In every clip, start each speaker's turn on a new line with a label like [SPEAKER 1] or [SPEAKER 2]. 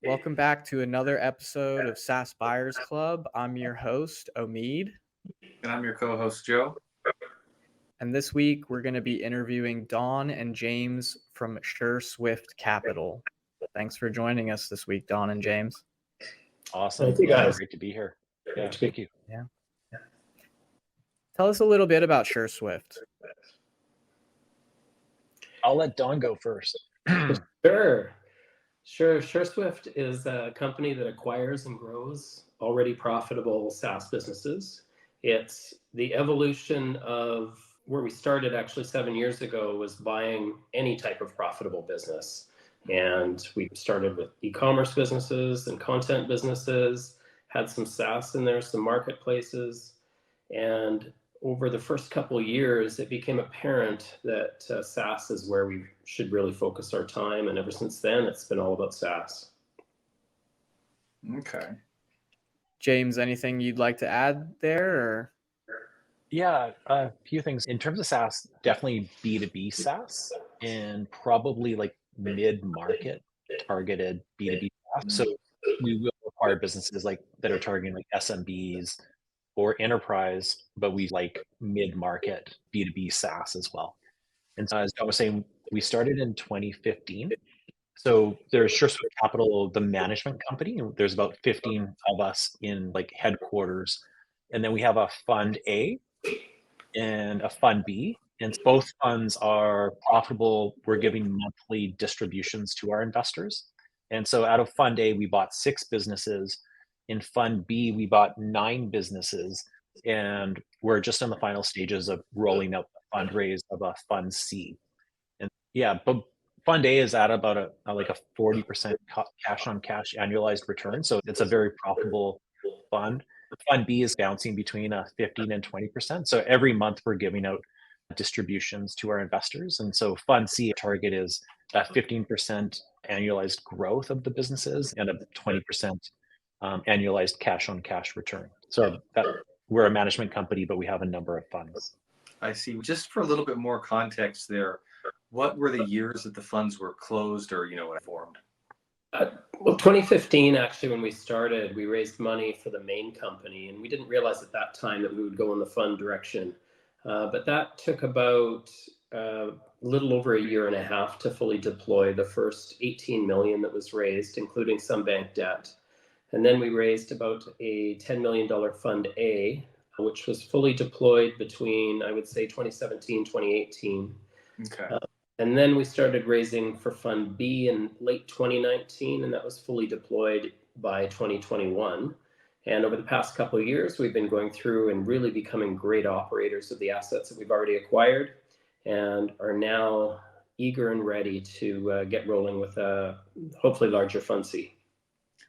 [SPEAKER 1] Welcome back to another episode of SaaS Buyers Club. I'm your host, Omeed.
[SPEAKER 2] And I'm your co-host, Joe.
[SPEAKER 1] And this week, we're going to be interviewing Don and James from Sureswift Capital. Thanks for joining us this week, Don and James.
[SPEAKER 3] Awesome.
[SPEAKER 4] Thank you, guys.
[SPEAKER 3] Great to be here.
[SPEAKER 4] Great to be-
[SPEAKER 3] Thank you.
[SPEAKER 1] Yeah. Tell us a little bit about Sureswift.
[SPEAKER 3] I'll let Don go first.
[SPEAKER 4] Sure. Sureswift is a company that acquires and grows already profitable SaaS businesses. It's the evolution of where we started actually 7 years ago was buying any type of profitable business. And we started with e-commerce businesses and content businesses, had some SaaS in there, some marketplaces. And over the first couple of years, it became apparent that SaaS is where we should really focus our time. And ever since then, it's been all about SaaS.
[SPEAKER 2] Okay.
[SPEAKER 1] James, anything you'd like to add there? Or?
[SPEAKER 3] Yeah, a few things. In terms of SaaS, definitely B2B SaaS and probably like mid-market targeted B2B SaaS. So we will acquire businesses like that are targeting like SMBs or enterprise, but we like mid-market B2B SaaS as well. And so as John was saying, we started in 2015. So there's Sureswift Capital, the management company. There's about 15 of us in like headquarters. And then we have a fund A and a fund B. And both funds are profitable. We're giving monthly distributions to our investors. And so out of fund A, we bought 6 businesses. In fund B, we bought 9 businesses. And we're just in the final stages of rolling out the fundraise of a fund C. And yeah, but fund A is at about a 40% cash on cash annualized return. So it's a very profitable fund. Fund B is bouncing between 15 and 20%. So every month we're giving out distributions to our investors. And so fund C target is 15% annualized growth of the businesses and a 20% annualized cash on cash return. So we're a management company, but we have a number of funds.
[SPEAKER 2] I see. Just for a little bit more context there, what were the years that the funds were closed or, formed?
[SPEAKER 4] Well, 2015, actually, when we started, we raised money for the main company, and we didn't realize at that time that we would go in the fund direction. But that took about a little over a year and a half to fully deploy the first 18 million that was raised, including some bank debt. And then we raised about a $10 million fund A, which was fully deployed between, I would say, 2017, 2018.
[SPEAKER 2] Okay.
[SPEAKER 4] And then we started raising for Fund B in late 2019, and that was fully deployed by 2021. And over the past couple of years, we've been going through and really becoming great operators of the assets that we've already acquired and are now eager and ready to get rolling with a hopefully larger Fund C.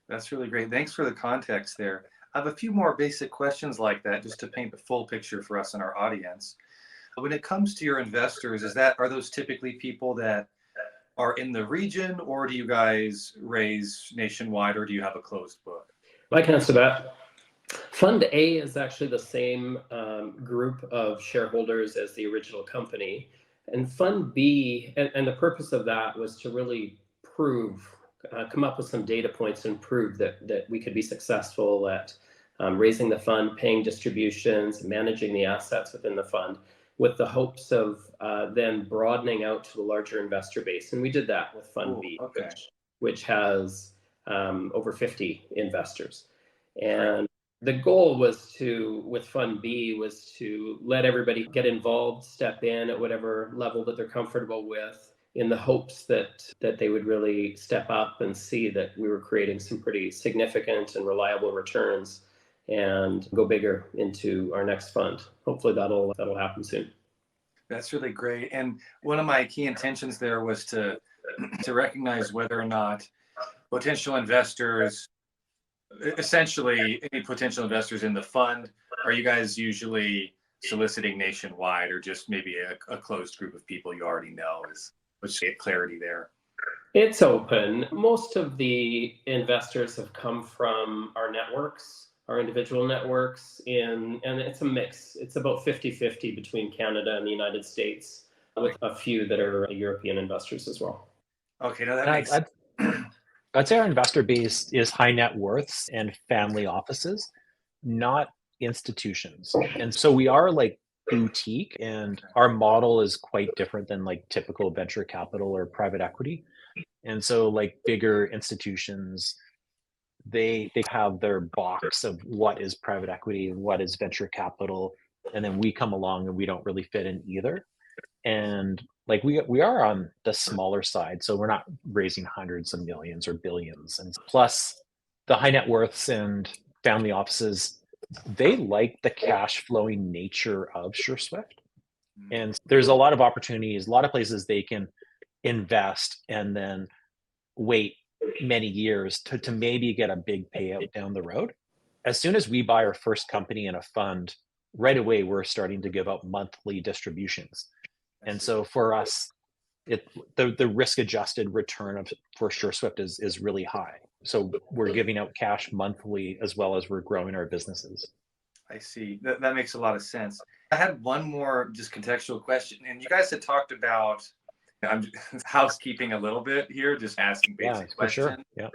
[SPEAKER 2] That's really great. Thanks for the context there. I have a few more basic questions like that just to paint the full picture for us and our audience. When it comes to your investors, are those typically people that are in the region, or do you guys raise nationwide, or do you have a closed book?
[SPEAKER 4] I can answer that. Fund A is actually the same group of shareholders as the original company. And Fund B, and the purpose of that was to really come up with some data points and prove that we could be successful at raising the fund, paying distributions, managing the assets within the fund, with the hopes of then broadening out to a larger investor base. And we did that with Fund B,
[SPEAKER 2] okay.
[SPEAKER 4] which has over 50 investors. And the goal with Fund B was to let everybody get involved, step in at whatever level that they're comfortable with, in the hopes that they would really step up and see that we were creating some pretty significant and reliable returns and go bigger into our next fund. Hopefully that'll happen soon.
[SPEAKER 2] That's really great. And one of my key intentions there was to recognize whether or not potential investors, essentially any potential investors in the fund, are you guys usually soliciting nationwide or just maybe a closed group of people you already know? Let's get clarity there.
[SPEAKER 4] It's open. Most of the investors have come from our networks, our individual networks, and it's a mix. It's about 50-50 between Canada and the United States, with a few that are European investors as well.
[SPEAKER 2] Okay, now that makes sense.
[SPEAKER 3] I'd say our investor base is high net worths and family offices, not institutions. And so we are like boutique, and our model is quite different than like typical venture capital or private equity. And so like bigger institutions, they have their box of what is private equity and what is venture capital, and then we come along and we don't really fit in either. And like we are on the smaller side, so we're not raising hundreds of millions or billions. And plus the high net worths and family offices, they like the cash flowing nature of Sureswift. And there's a lot of opportunities, a lot of places they can invest and then wait many years to maybe get a big payout down the road. As soon as we buy our first company in a fund, right away we're starting to give out monthly distributions. And so for us, the risk adjusted return for Sureswift is really high. So we're giving out cash monthly as well as we're growing our businesses.
[SPEAKER 2] I see. That makes a lot of sense. I had one more just contextual question, and you guys had talked about, I'm housekeeping a little bit here, just asking basic questions.
[SPEAKER 3] For sure. Yeah.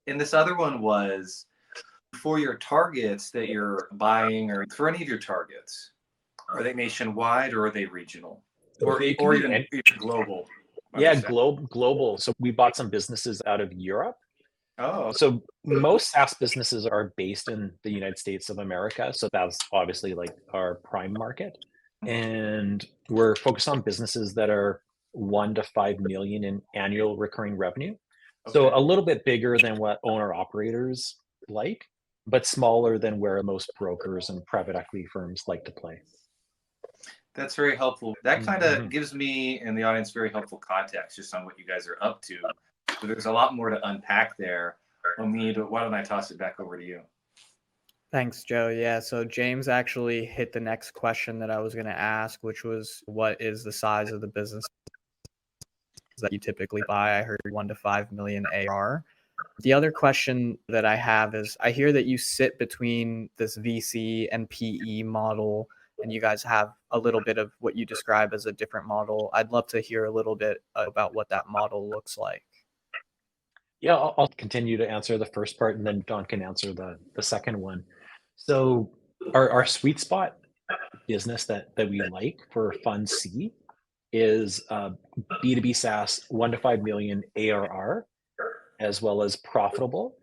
[SPEAKER 2] And this other one was for your targets that you're buying, or for any of your targets, are they nationwide or are they regional? Or even global?
[SPEAKER 3] Yeah, global. So we bought some businesses out of Europe.
[SPEAKER 2] Oh,
[SPEAKER 3] So most SaaS businesses are based in the United States of America. So that's obviously like our prime market. And we're focused on businesses that are 1 to 5 million in annual recurring revenue. So
[SPEAKER 2] okay.
[SPEAKER 3] a little bit bigger than what owner operators like, but smaller than where most brokers and private equity firms like to play.
[SPEAKER 2] That's very helpful. That kind of gives me and the audience very helpful context just on what you guys are up to. So there's a lot more to unpack there. Omeed, why don't I toss it back over to you?
[SPEAKER 1] Thanks, Joe. Yeah, so James actually hit the next question that I was going to ask, which was, what is the size of the business that you typically buy? I heard 1 to 5 million ARR. The other question that I have is, I hear that you sit between this VC and PE model, and you guys have a little bit of what you describe as a different model. I'd love to hear a little bit about what that model looks like.
[SPEAKER 3] Yeah, I'll continue to answer the first part, and then Don can answer the second one. So our sweet spot business that we like for Fund C is B2B SaaS, 1 to 5 million ARR, as well as profitable.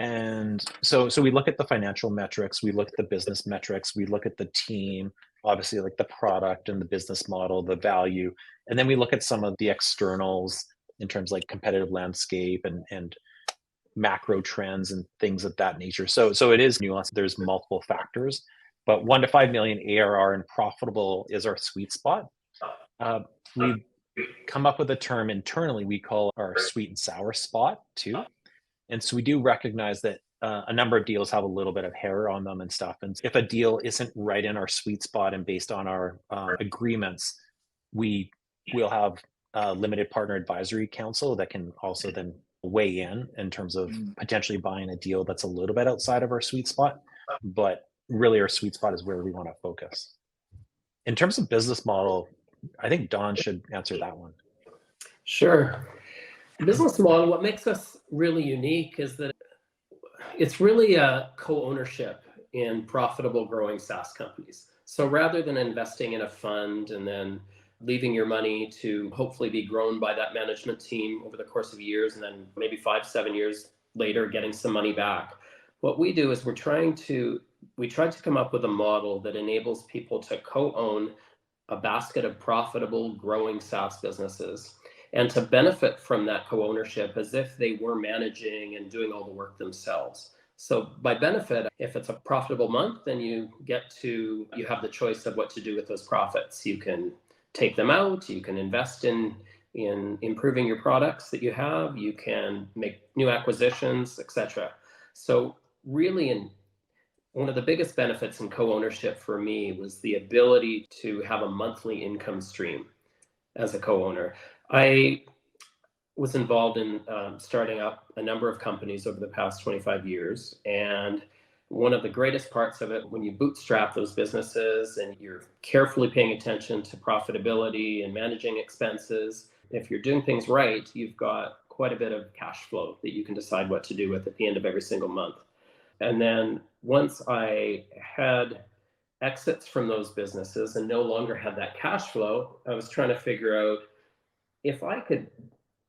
[SPEAKER 3] And so we look at the financial metrics, we look at the business metrics, we look at the team, obviously like the product and the business model, the value, and then we look at some of the externals in terms of like competitive landscape and macro trends and things of that nature. So it is nuanced. There's multiple factors, but 1 to 5 million ARR and profitable is our sweet spot. We come up with a term internally we call our sweet and sour spot too. And so we do recognize that a number of deals have a little bit of hair on them and stuff. And if a deal isn't right in our sweet spot and based on our agreements, we will have a limited partner advisory council that can also then weigh in terms of potentially buying a deal that's a little bit outside of our sweet spot. But really our sweet spot is where we want to focus. In terms of business model, I think Don should answer that one.
[SPEAKER 4] Sure. Business model, what makes us really unique is that it's really a co-ownership in profitable growing SaaS companies. So rather than investing in a fund and then leaving your money to hopefully be grown by that management team over the course of years, and then maybe 5-7 years later getting some money back, what we do is we try to come up with a model that enables people to co-own a basket of profitable growing SaaS businesses and to benefit from that co-ownership as if they were managing and doing all the work themselves. So by benefit, if it's a profitable month, then you have the choice of what to do with those profits. You can take them out, you can invest in improving your products that you have, you can make new acquisitions, etc. So really, one of the biggest benefits in co-ownership for me was the ability to have a monthly income stream as a co-owner. I was involved in starting up a number of companies over the past 25 years. And one of the greatest parts of it, when you bootstrap those businesses and you're carefully paying attention to profitability and managing expenses, if you're doing things right, you've got quite a bit of cash flow that you can decide what to do with at the end of every single month. And then once I had exits from those businesses and no longer had that cash flow, I was trying to figure out if I could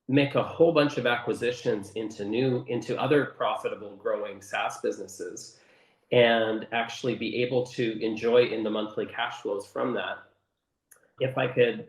[SPEAKER 4] make a whole bunch of acquisitions into other profitable growing SaaS businesses and actually be able to enjoy in the monthly cash flows from that. If I could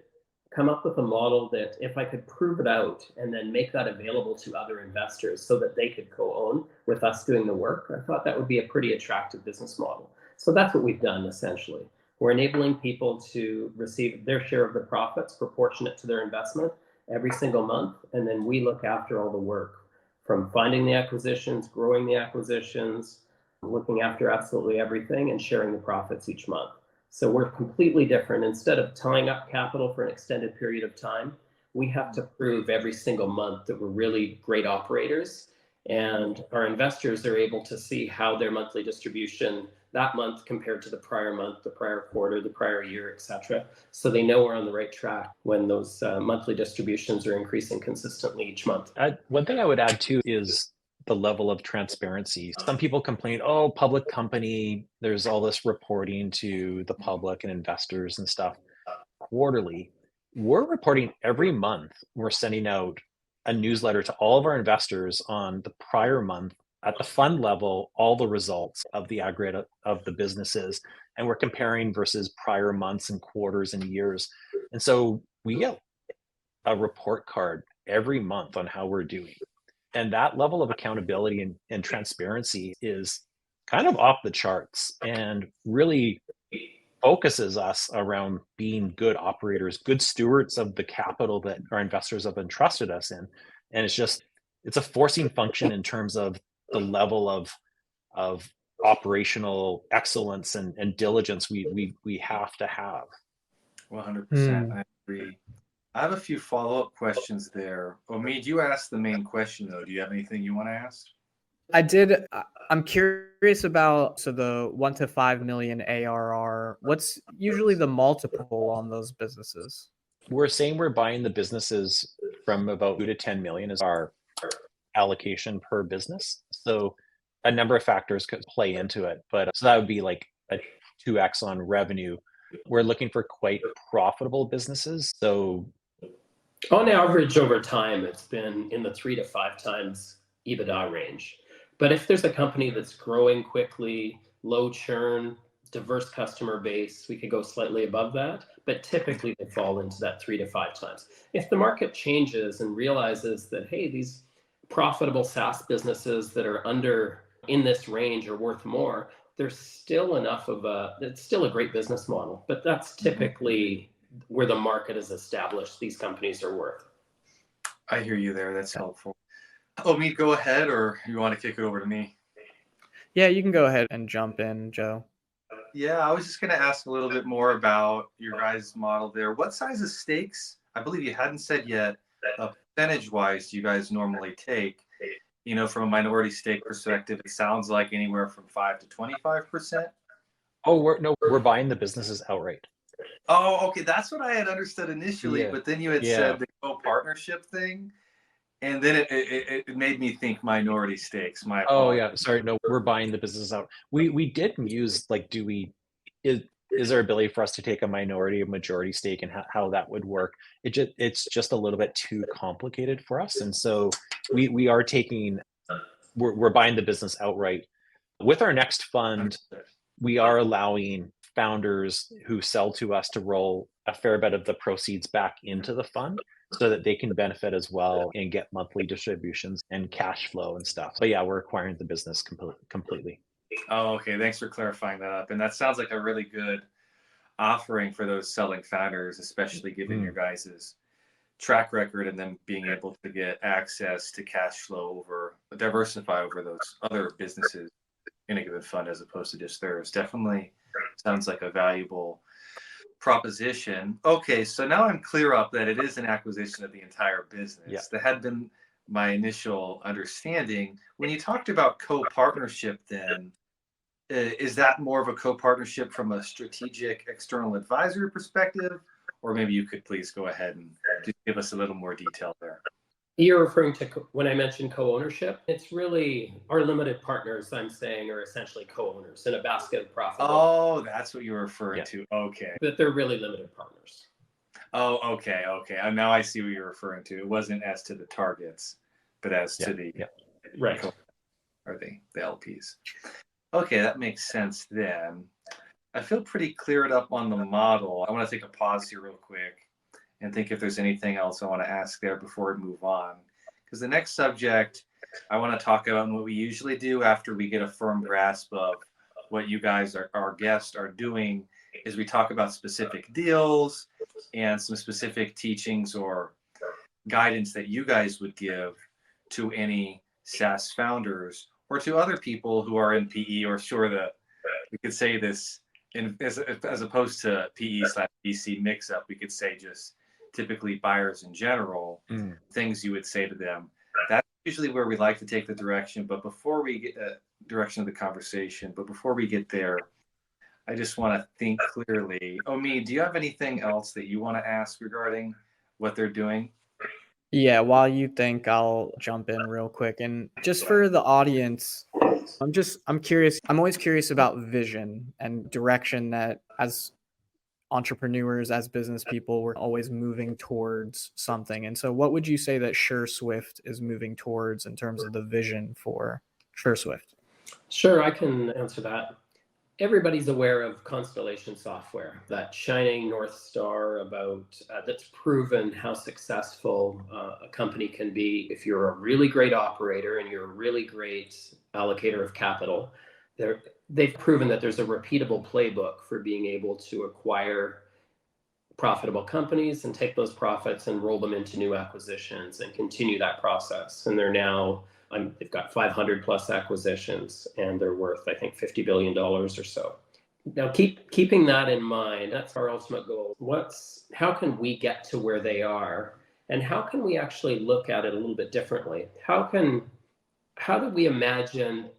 [SPEAKER 4] come up with a model that if I could prove it out and then make that available to other investors so that they could co-own with us doing the work, I thought that would be a pretty attractive business model. So that's what we've done essentially. We're enabling people to receive their share of the profits proportionate to their investment every single month. And then we look after all the work from finding the acquisitions, growing the acquisitions, looking after absolutely everything and sharing the profits each month. So we're completely different. Instead of tying up capital for an extended period of time, we have to prove every single month that we're really great operators. And our investors are able to see how their monthly distribution that month compared to the prior month, the prior quarter, the prior year, etc. So they know we're on the right track when those monthly distributions are increasing consistently each month.
[SPEAKER 3] One thing I would add too is the level of transparency. Some people complain, oh, public company, there's all this reporting to the public and investors and stuff quarterly. We're reporting every month. We're sending out a newsletter to all of our investors on the prior month at the fund level, all the results of the aggregate of the businesses. And we're comparing versus prior months and quarters and years. And so we get a report card every month on how we're doing. And that level of accountability and transparency is kind of off the charts and really focuses us around being good operators, good stewards of the capital that our investors have entrusted us in. And it's a forcing function in terms of the level of operational excellence and diligence we have to have.
[SPEAKER 2] 100%, I agree. I have a few follow-up questions there. Omeed, you asked the main question though. Do you have anything you want to ask?
[SPEAKER 1] I did. I'm curious about, so the 1 to 5 million ARR, what's usually the multiple on those businesses?
[SPEAKER 3] We're saying we're buying the businesses from about 2 to 10 million is our allocation per business. So a number of factors could play into it, but so that would be like a 2x on revenue. We're looking for quite profitable businesses. So
[SPEAKER 4] on average over time, it's been in the 3 to 5 times EBITDA range. But if there's a company that's growing quickly, low churn, diverse customer base, we could go slightly above that, but typically they fall into that 3 to 5 times. If the market changes and realizes that, hey, these profitable SaaS businesses that are under in this range are worth more, there's still it's still a great business model, but that's typically where the market is established these companies are worth.
[SPEAKER 2] I hear you there. That's helpful. Omeed, go ahead, or you want to kick it over to me?
[SPEAKER 1] Yeah, you can go ahead and jump in, Joe.
[SPEAKER 2] Yeah, I was just going to ask a little bit more about your guys' model there. What size of stakes, I believe you hadn't said yet, percentage-wise do you guys normally take? You know, from a minority stake perspective, it sounds like anywhere from 5 to 25%.
[SPEAKER 3] Oh, we're buying the businesses outright.
[SPEAKER 2] Oh, okay. That's what I had understood initially, but then you had said the co-partnership thing, and then it made me think minority stakes. My apologies.
[SPEAKER 3] Sorry. No, we're buying the businesses out. We did muse like, is there ability for us to take a minority or majority stake and how that would work? It's just a little bit too complicated for us, and so we are we're buying the business outright. With our next fund, we are allowing founders who sell to us to roll a fair bit of the proceeds back into the fund so that they can benefit as well and get monthly distributions and cash flow and stuff. But yeah, we're acquiring the business completely.
[SPEAKER 2] Oh, okay. Thanks for clarifying that up. And that sounds like a really good offering for those selling founders, especially given your guys' track record and then being able to get access to cash flow diversify over those other businesses in a given fund as opposed to just theirs. Definitely sounds like a valuable proposition. Okay, so now I'm clear up that it is an acquisition of the entire business.
[SPEAKER 3] Yeah.
[SPEAKER 2] That had been my initial understanding. When you talked about co-partnership then, is that more of a co-partnership from a strategic external advisory perspective? Or maybe you could please go ahead and just give us a little more detail there.
[SPEAKER 4] You're referring to when I mentioned co-ownership, it's really our limited partners, I'm saying, are essentially co-owners in a basket of profitable.
[SPEAKER 2] Oh, that's what you're referring to. Okay.
[SPEAKER 4] But they're really limited partners.
[SPEAKER 2] Oh, okay. Now I see what you're referring to. It wasn't as to the targets, but as to the
[SPEAKER 4] right
[SPEAKER 2] or the LPs. Okay, that makes sense then. I feel pretty cleared up on the model. I want to take a pause here real quick and think if there's anything else I want to ask there before we move on. Because the next subject I want to talk about and what we usually do after we get a firm grasp of what you guys, our guests, are doing is we talk about specific deals and some specific teachings or guidance that you guys would give to any SaaS founders or to other people who are in PE, or sure that we could say this as opposed to PE/VC mix-up, we could say just typically buyers in general, things you would say to them. That's usually where we like to take the direction. But before we get direction of the conversation, but before we get there, I just want to think clearly. Omeed, do you have anything else that you want to ask regarding what they're doing?
[SPEAKER 1] Yeah, while you think, I'll jump in real quick. And just for the audience, I'm curious. I'm always curious about vision and direction that as entrepreneurs, as business people, we're always moving towards something. And so what would you say that Sureswift is moving towards in terms of the vision for Sureswift?
[SPEAKER 4] Sure, I can answer that. Everybody's aware of Constellation Software, that shining North Star about that's proven how successful a company can be if you're a really great operator and you're a really great allocator of capital. They've proven that there's a repeatable playbook for being able to acquire profitable companies and take those profits and roll them into new acquisitions and continue that process. And they're now they've got 500 plus acquisitions and they're worth, I think, $50 billion or so. Now, keeping that in mind, that's our ultimate goal. How can we get to where they are? And how can we actually look at it a little bit differently? How do we imagine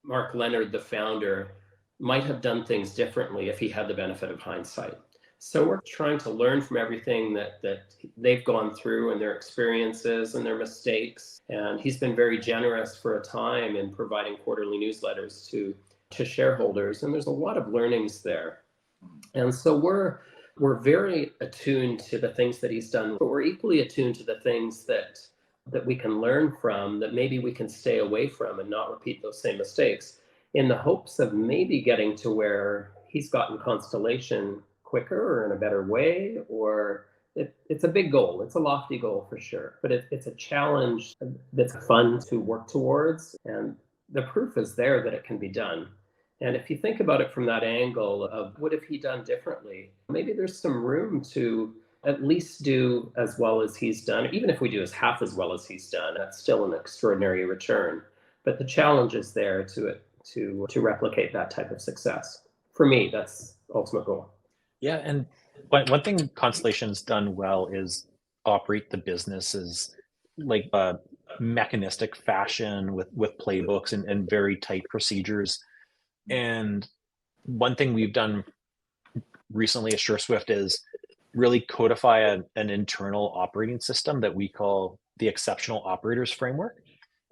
[SPEAKER 4] Mark Leonard, the founder, might have done things differently if he had the benefit of hindsight? So we're trying to learn from everything that they've gone through and their experiences and their mistakes. And he's been very generous for a time in providing quarterly newsletters to shareholders. And there's a lot of learnings there. And so we're very attuned to the things that he's done, but we're equally attuned to the things that we can learn from, that maybe we can stay away from and not repeat those same mistakes, in the hopes of maybe getting to where he's gotten Constellation quicker or in a better way. Or it's a big goal. It's a lofty goal for sure, but it's a challenge that's fun to work towards. And the proof is there that it can be done. And if you think about it from that angle of what have he done differently, maybe there's some room to at least do as well as he's done. Even if we do as half as well as he's done, that's still an extraordinary return. But the challenge is there to replicate that type of success. For me, that's the ultimate goal.
[SPEAKER 3] Yeah, and one thing Constellation's done well is operate the businesses like a mechanistic fashion with playbooks and very tight procedures. And one thing we've done recently at Sureswift is really codify an internal operating system that we call the Exceptional Operators Framework.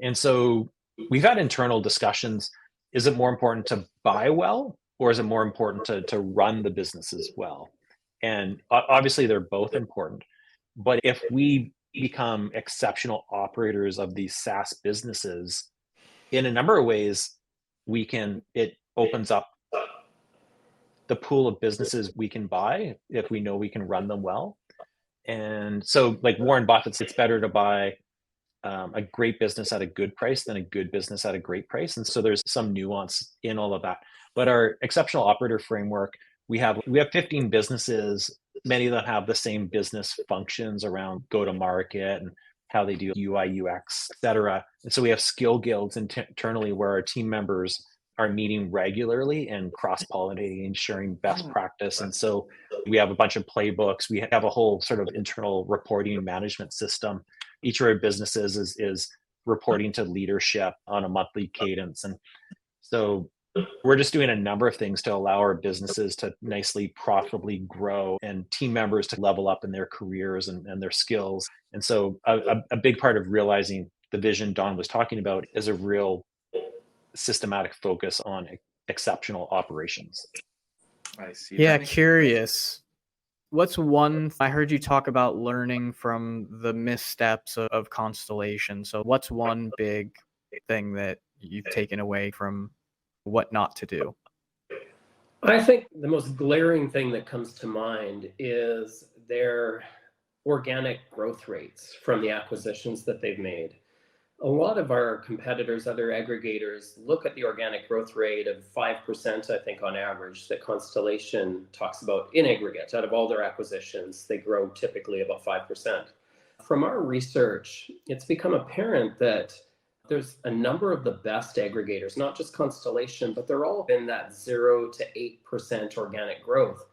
[SPEAKER 3] And so we've had internal discussions. Is it more important to buy well, or is it more important to run the businesses well? And obviously they're both important. But if we become exceptional operators of these SaaS businesses, in a number of ways, it opens up the pool of businesses we can buy if we know we can run them well. And so, like Warren Buffett, it's better to buy a great business at a good price than a good business at a great price. And so there's some nuance in all of that. But our exceptional operator framework, we have 15 businesses. Many of them have the same business functions around go-to-market and how they do UI, UX, et cetera. And so we have skill guilds internally where our team members are meeting regularly and cross-pollinating and sharing best practice. And so we have a bunch of playbooks. We have a whole sort of internal reporting management system. Each of our businesses is reporting to leadership on a monthly cadence. And so we're just doing a number of things to allow our businesses to nicely, profitably grow and team members to level up in their careers and their skills. And so a big part of realizing the vision Don was talking about is a real systematic focus on exceptional operations.
[SPEAKER 2] I see.
[SPEAKER 1] Yeah, curious. What's one, I heard you talk about learning from the missteps of Constellation. So what's one big thing that you've taken away from what not to do?
[SPEAKER 4] I think the most glaring thing that comes to mind is their organic growth rates from the acquisitions that they've made. A lot of our competitors, other aggregators, look at the organic growth rate of 5%, I think, on average, that Constellation talks about in aggregate. Out of all their acquisitions, they grow typically about 5%. From our research, it's become apparent that there's a number of the best aggregators, not just Constellation, but they're all in that 0 to 8% organic growth.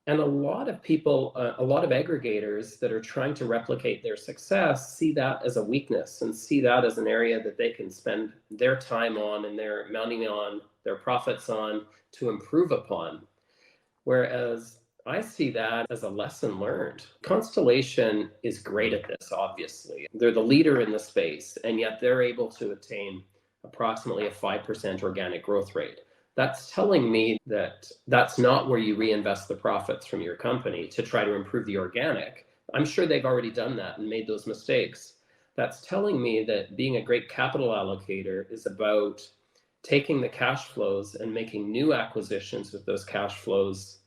[SPEAKER 4] And a lot of people, a lot of aggregators that are trying to replicate their success see that as a weakness and see that as an area that they can spend their time on and their money on, their profits on to improve upon. Whereas I see that as a lesson learned. Constellation is great at this, obviously. They're the leader in the space, and yet they're able to attain approximately a 5% organic growth rate. That's telling me that that's not where you reinvest the profits from your company to try to improve the organic. I'm sure they've already done that and made those mistakes. That's telling me that being a great capital allocator is about taking the cash flows and making new acquisitions with those cash flows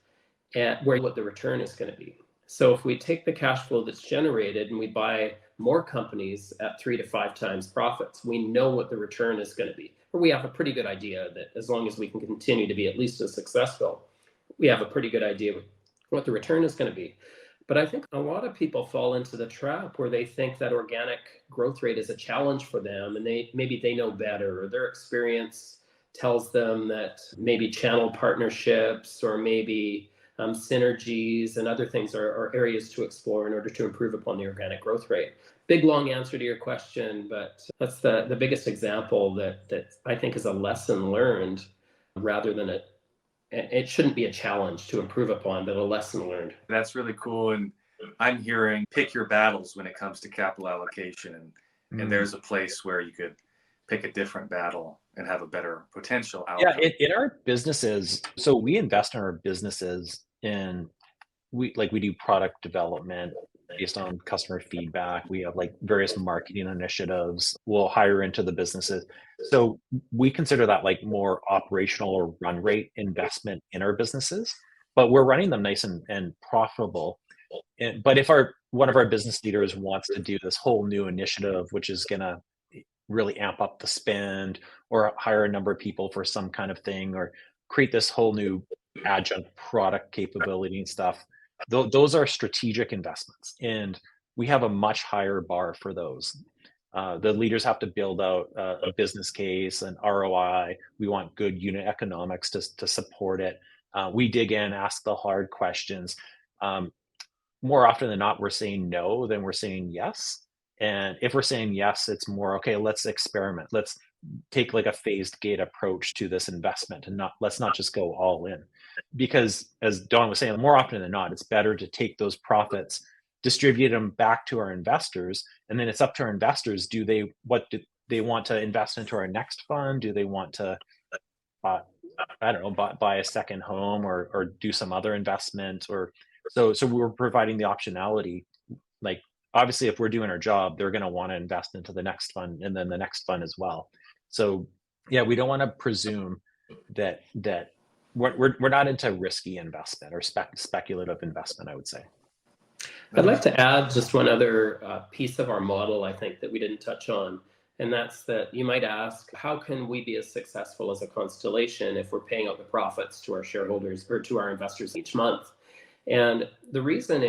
[SPEAKER 4] at where what the return is going to be. So if we take the cash flow that's generated and we buy more companies at 3 to 5 times profits, we know what the return is going to be. Or we have a pretty good idea that as long as we can continue to be at least as successful, we have a pretty good idea what the return is going to be. But I think a lot of people fall into the trap where they think that organic growth rate is a challenge for them, and maybe they know better, or their experience tells them that maybe channel partnerships or maybe synergies and other things are areas to explore in order to improve upon the organic growth rate. Big, long answer to your question, but that's the biggest example that I think is a lesson learned rather than it shouldn't be a challenge to improve upon, but a lesson learned.
[SPEAKER 2] That's really cool. And I'm hearing pick your battles when it comes to capital allocation. And there's a place where you could pick a different battle and have a better potential outcome.
[SPEAKER 3] Yeah, in our businesses, so we invest in our businesses and we do product development based on customer feedback. We have like various marketing initiatives. We'll hire into the businesses. So we consider that like more operational or run rate investment in our businesses, but we're running them nice and profitable. But if one of our business leaders wants to do this whole new initiative, which is going to really amp up the spend or hire a number of people for some kind of thing or create this whole new adjunct product capability and stuff, those are strategic investments, and we have a much higher bar for those. The leaders have to build out a business case, an ROI. We want good unit economics to support it. We dig in, ask the hard questions. More often than not, we're saying no than we're saying yes. And if we're saying yes, it's more, okay, let's experiment. Let's take like a phased gate approach to this investment and let's not just go all in. Because as Don was saying, more often than not, it's better to take those profits, distribute them back to our investors, and then it's up to our investors. What do they want to invest into our next fund? Do they want to, I don't know, buy a second home or do some other investment? Or so we're providing the optionality. Like obviously, if we're doing our job, they're going to want to invest into the next fund and then the next fund as well. So yeah, we don't want to presume that we're not into risky investment or speculative investment, I would say.
[SPEAKER 4] I'd like to add just one other piece of our model, I think, that we didn't touch on. And that's that you might ask, how can we be as successful as a Constellation if we're paying out the profits to our shareholders or to our investors each month? And the reason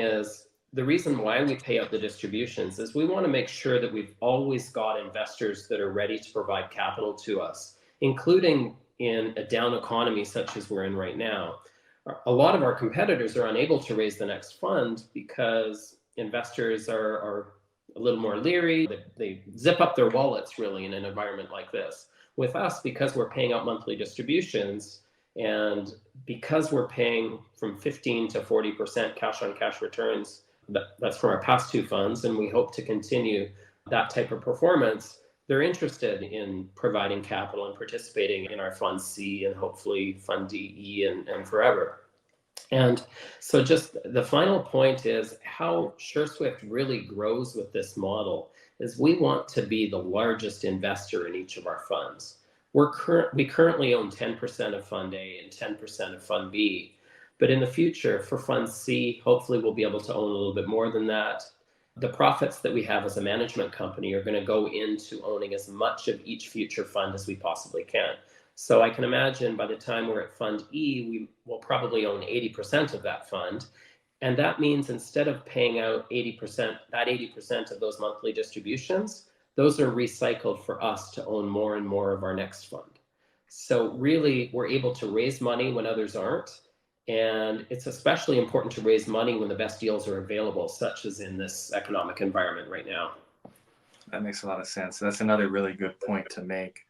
[SPEAKER 4] why we pay out the distributions is we want to make sure that we've always got investors that are ready to provide capital to us, including in a down economy such as we're in right now. A lot of our competitors are unable to raise the next fund because investors are a little more leery. They zip up their wallets really in an environment like this. With us, because we're paying out monthly distributions, and because we're paying from 15 to 40% cash on cash returns, that's from our past two funds, and we hope to continue that type of performance, they're interested in providing capital and participating in our Fund C and hopefully Fund D, E, and forever. And so just the final point is how Sureswift really grows with this model is we want to be the largest investor in each of our funds. We currently own 10% of Fund A and 10% of Fund B. But in the future, for Fund C, hopefully we'll be able to own a little bit more than that. The profits that we have as a management company are going to go into owning as much of each future fund as we possibly can. So I can imagine by the time we're at Fund E, we will probably own 80% of that fund. And that means instead of paying out 80% of those monthly distributions, those are recycled for us to own more and more of our next fund. So really, we're able to raise money when others aren't. And it's especially important to raise money when the best deals are available, such as in this economic environment right now.
[SPEAKER 2] That makes a lot of sense. That's another really good point to make.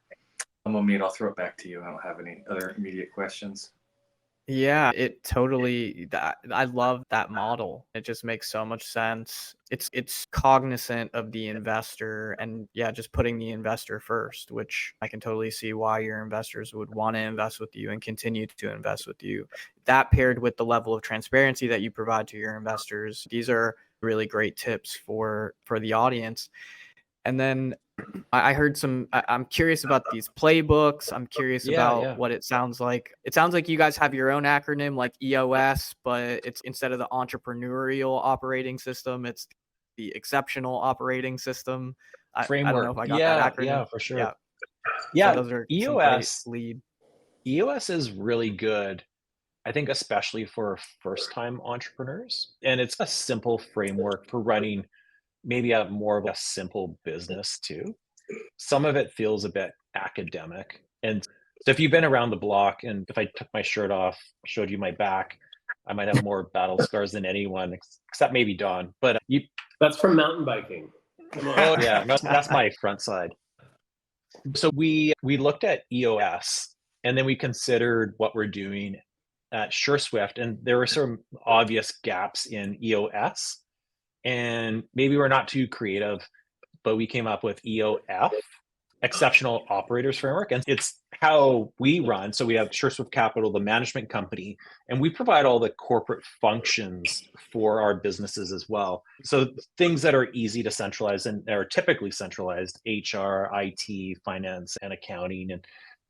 [SPEAKER 2] Omeed, I'll throw it back to you. I don't have any other immediate questions.
[SPEAKER 1] Yeah, it totally I love that model. It just makes so much sense. It's cognizant of the investor and yeah, just putting the investor first, which I can totally see why your investors would want to invest with you and continue to invest with you. That paired with the level of transparency that you provide to your investors, these are really great tips for the audience. And then I heard I'm curious about these playbooks. I'm curious about what it sounds like. It sounds like you guys have your own acronym like EOS, but it's instead of the entrepreneurial operating system, it's the exceptional operating system.
[SPEAKER 3] Framework.
[SPEAKER 1] I don't know if I got that acronym.
[SPEAKER 3] Yeah, for sure.
[SPEAKER 1] So those are
[SPEAKER 3] EOS,
[SPEAKER 1] some great lead.
[SPEAKER 3] EOS is really good, I think, especially for first-time entrepreneurs. And it's a simple framework for running maybe a more of a simple business too. Some of it feels a bit academic. And so if you've been around the block, and if I took my shirt off, showed you my back, I might have more battle scars than anyone, except maybe Don. But
[SPEAKER 4] that's from mountain biking. Come on.
[SPEAKER 3] Oh yeah, that's my front side. So we looked at EOS, and then we considered what we're doing at Sureswift, and there were some obvious gaps in EOS. And maybe we're not too creative, but we came up with EOF, Exceptional Operators Framework. And it's how we run. So we have Sureswift Capital, the management company, and we provide all the corporate functions for our businesses as well. So things that are easy to centralize and are typically centralized: HR, IT, finance, and accounting,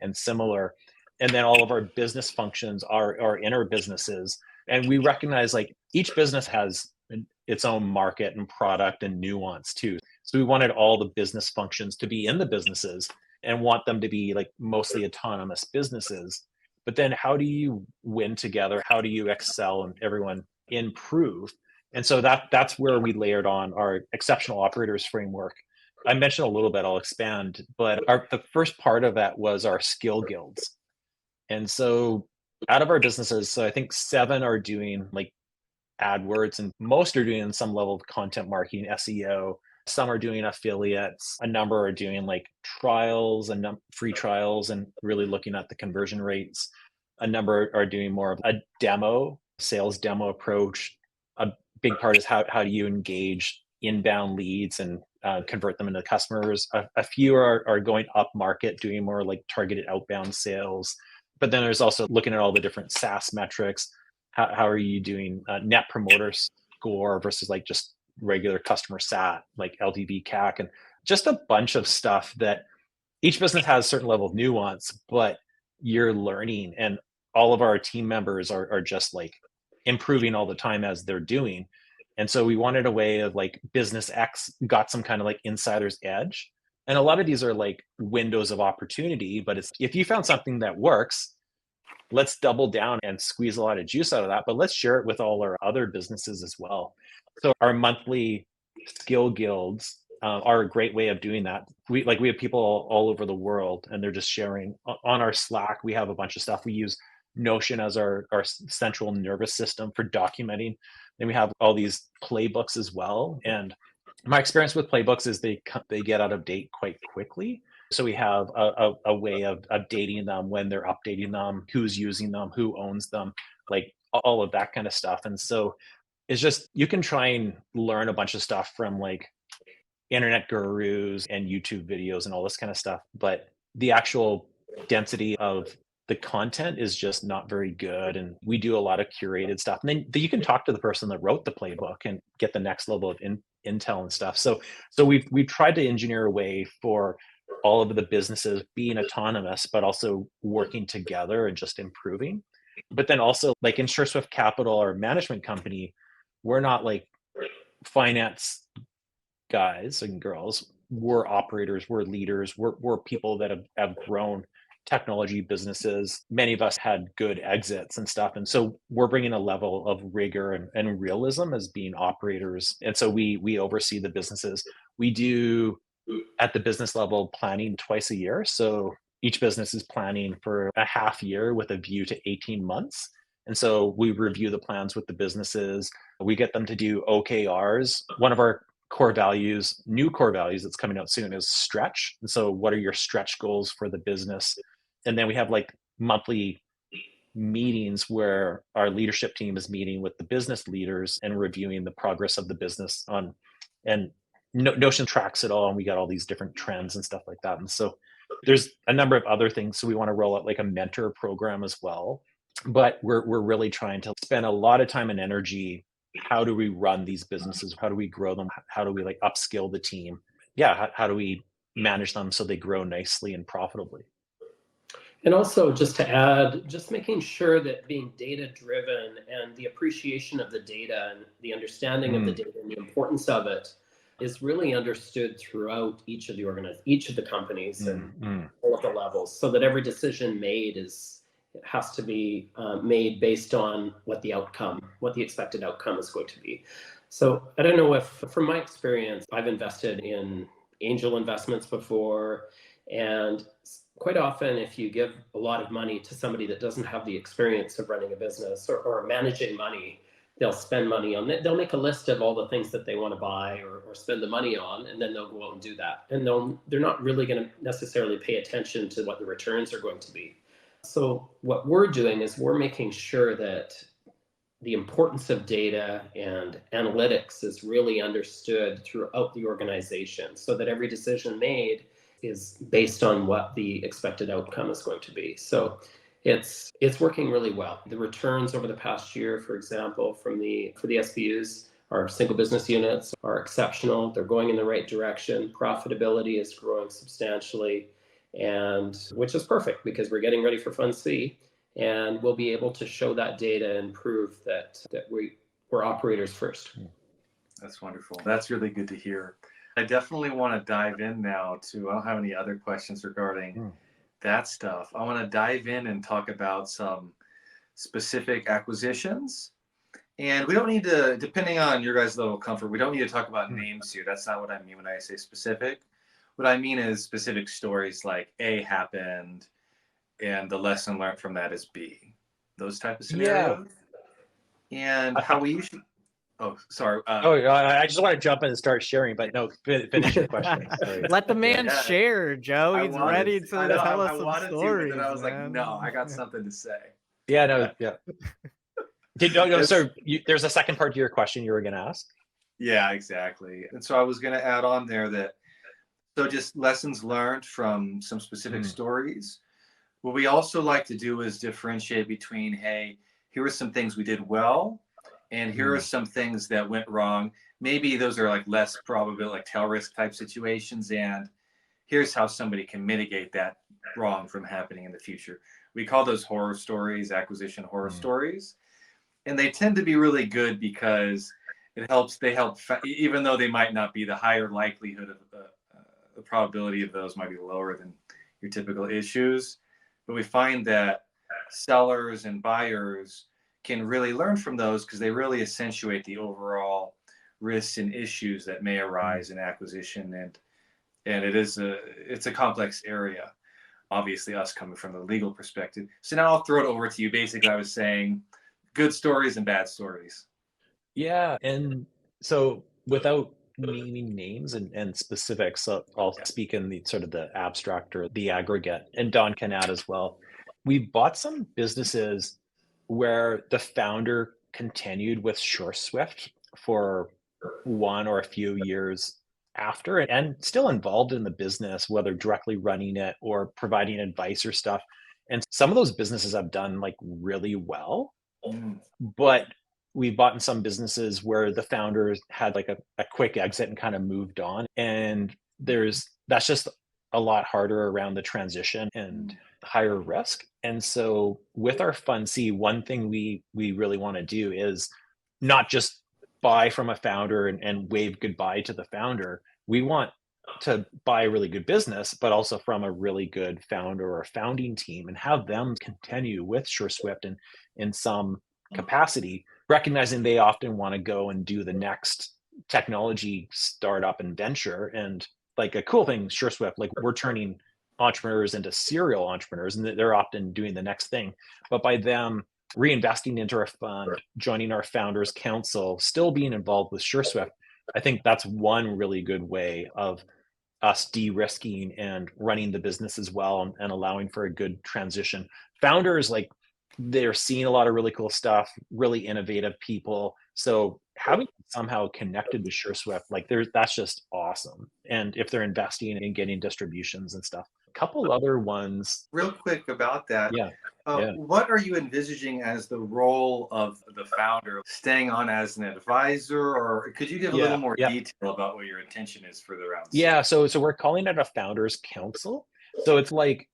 [SPEAKER 3] and similar. And then all of our business functions are in our businesses. And we recognize like each business has its own market and product and nuance too. So we wanted all the business functions to be in the businesses and want them to be like mostly autonomous businesses. But then how do you win together? How do you excel and everyone improve? And so that's where we layered on our Exceptional Operators Framework. I mentioned a little bit, I'll expand, but the first part of that was our skill guilds. And so out of our businesses, so I think 7 are doing like AdWords, and most are doing some level of content marketing, SEO. Some are doing affiliates. A number are doing like trials and free trials and really looking at the conversion rates. A number are doing more of a sales demo approach. A big part is how do you engage inbound leads and convert them into customers. A few are going up market, doing more like targeted outbound sales. But then there's also looking at all the different SaaS metrics. How are you doing net promoter score versus like just regular customer sat, like LTV CAC, and just a bunch of stuff that each business has a certain level of nuance, but you're learning, and all of our team members are just like improving all the time as they're doing. And so we wanted a way of like business X got some kind of like insider's edge. And a lot of these are like windows of opportunity, but it's if you found something that works, let's double down and squeeze a lot of juice out of that, but let's share it with all our other businesses as well. So our monthly skill guilds are a great way of doing that. We have people all over the world, and they're just sharing on our Slack. We have a bunch of stuff. We use Notion as our central nervous system for documenting. Then we have all these playbooks as well. And my experience with playbooks is they get out of date quite quickly. So we have a way of dating them, when they're updating them, who's using them, who owns them, like all of that kind of stuff. And so it's just, you can try and learn a bunch of stuff from like internet gurus and YouTube videos and all this kind of stuff, but the actual density of the content is just not very good. And we do a lot of curated stuff. And then you can talk to the person that wrote the playbook and get the next level of intel and stuff. So we've tried to engineer a way for all of the businesses being autonomous, but also working together and just improving. But then also, like in Sureswift Capital, our management company, we're not like finance guys and girls. We're operators, we're leaders, we're people that have grown technology businesses. Many of us had good exits and stuff. And so we're bringing a level of rigor and realism as being operators. And so we oversee the businesses. We do, at the business level, planning twice a year. So each business is planning for a half year with a view to 18 months. And so we review the plans with the businesses. We get them to do OKRs. One of our core values, new core values that's coming out soon, is stretch. And so what are your stretch goals for the business? And then we have like monthly meetings where our leadership team is meeting with the business leaders and reviewing the progress of the business on, and Notion tracks it all, and we got all these different trends and stuff like that. And so there's a number of other things. So we want to roll out like a mentor program as well. But we're really trying to spend a lot of time and energy. How do we run these businesses? How do we grow them? How do we like upskill the team? Yeah, how do we manage them so they grow nicely and profitably?
[SPEAKER 4] And also, just to add, just making sure that being data driven and the appreciation of the data and the understanding of the data and the importance of it is really understood throughout each of the companies and all of the levels, so that every decision made has to be made based on what the expected outcome is going to be. So I don't know if, from my experience, I've invested in angel investments before, and quite often if you give a lot of money to somebody that doesn't have the experience of running a business or managing money, they'll spend money on it. They'll make a list of all the things that they want to buy or spend the money on, and then they'll go out and do that. And they're not really going to necessarily pay attention to what the returns are going to be. So what we're doing is we're making sure that the importance of data and analytics is really understood throughout the organization, so that every decision made is based on what the expected outcome is going to be. So it's working really well. The returns over the past year, for example, for the SBUs, our single business units, are exceptional. They're going in the right direction. Profitability is growing substantially, and which is perfect because we're getting ready for Fund C, and we'll be able to show that data and prove that we're operators first.
[SPEAKER 2] That's wonderful. That's really good to hear. I definitely want to dive in now to, I don't have any other questions regarding that stuff. I want to dive in and talk about some specific acquisitions. And we don't need to, depending on your guys' level of comfort, we don't need to talk about names here. That's not what I mean when I say specific. What I mean is specific stories, like A happened and the lesson learned from that is B. Those type of scenarios. Yeah. And how we usually... Oh, sorry.
[SPEAKER 3] I just want to jump in and start sharing, but no, finish your question. Sorry.
[SPEAKER 1] Let the man share, Joe. He's ready to tell us some stories.
[SPEAKER 2] But then I was like, no, I got something to say.
[SPEAKER 3] Yeah, no, yeah. There's a second part to your question you were going to ask?
[SPEAKER 2] Yeah, exactly. And so I was going to add on there that, so just lessons learned from some specific stories. What we also like to do is differentiate between, hey, here are some things we did well, and here are some things that went wrong. Maybe those are like less probable, like tail risk type situations. And here's how somebody can mitigate that wrong from happening in the future. We call those horror stories, acquisition horror stories. And they tend to be really good because they help, even though they might not be, the higher likelihood of the probability of those might be lower than your typical issues. But we find that sellers and buyers can really learn from those because they really accentuate the overall risks and issues that may arise in acquisition. And it's a complex area, obviously, us coming from the legal perspective. So now I'll throw it over to you. Basically, I was saying good stories and bad stories.
[SPEAKER 3] Yeah. And so without naming names and specifics, so I'll speak in the sort of the abstract or the aggregate, and Don can add as well. We bought some businesses where the founder continued with Sureswift for one or a few years after, and still involved in the business, whether directly running it or providing advice or stuff. And some of those businesses have done like really well,
[SPEAKER 2] Mm.
[SPEAKER 3] but we bought in some businesses where the founders had like a quick exit and kind of moved on. And that's just a lot harder around the transition and higher risk. And so with our Fund C, one thing we really want to do is not just buy from a founder and wave goodbye to the founder. We want to buy a really good business, but also from a really good founder or founding team, and have them continue with Sureswift and in some capacity, recognizing they often want to go and do the next technology startup and venture. And like a cool thing, Sureswift, like we're turning entrepreneurs into serial entrepreneurs, and they're often doing the next thing. But by them reinvesting into our fund, joining our founders council, still being involved with Sureswift, I think that's one really good way of us de-risking and running the business as well, and allowing for a good transition. Founders, like, they're seeing a lot of really cool stuff, really innovative people. So having somehow connected to Sureswift, like that's just awesome. And if they're investing in getting distributions and stuff. A couple other ones.
[SPEAKER 2] Real quick about that.
[SPEAKER 3] Yeah.
[SPEAKER 2] What are you envisaging as the role of the founder? Staying on as an advisor, or could you give a little more detail about what your intention is for the round?
[SPEAKER 3] Yeah, so we're calling it a founders council. So it's like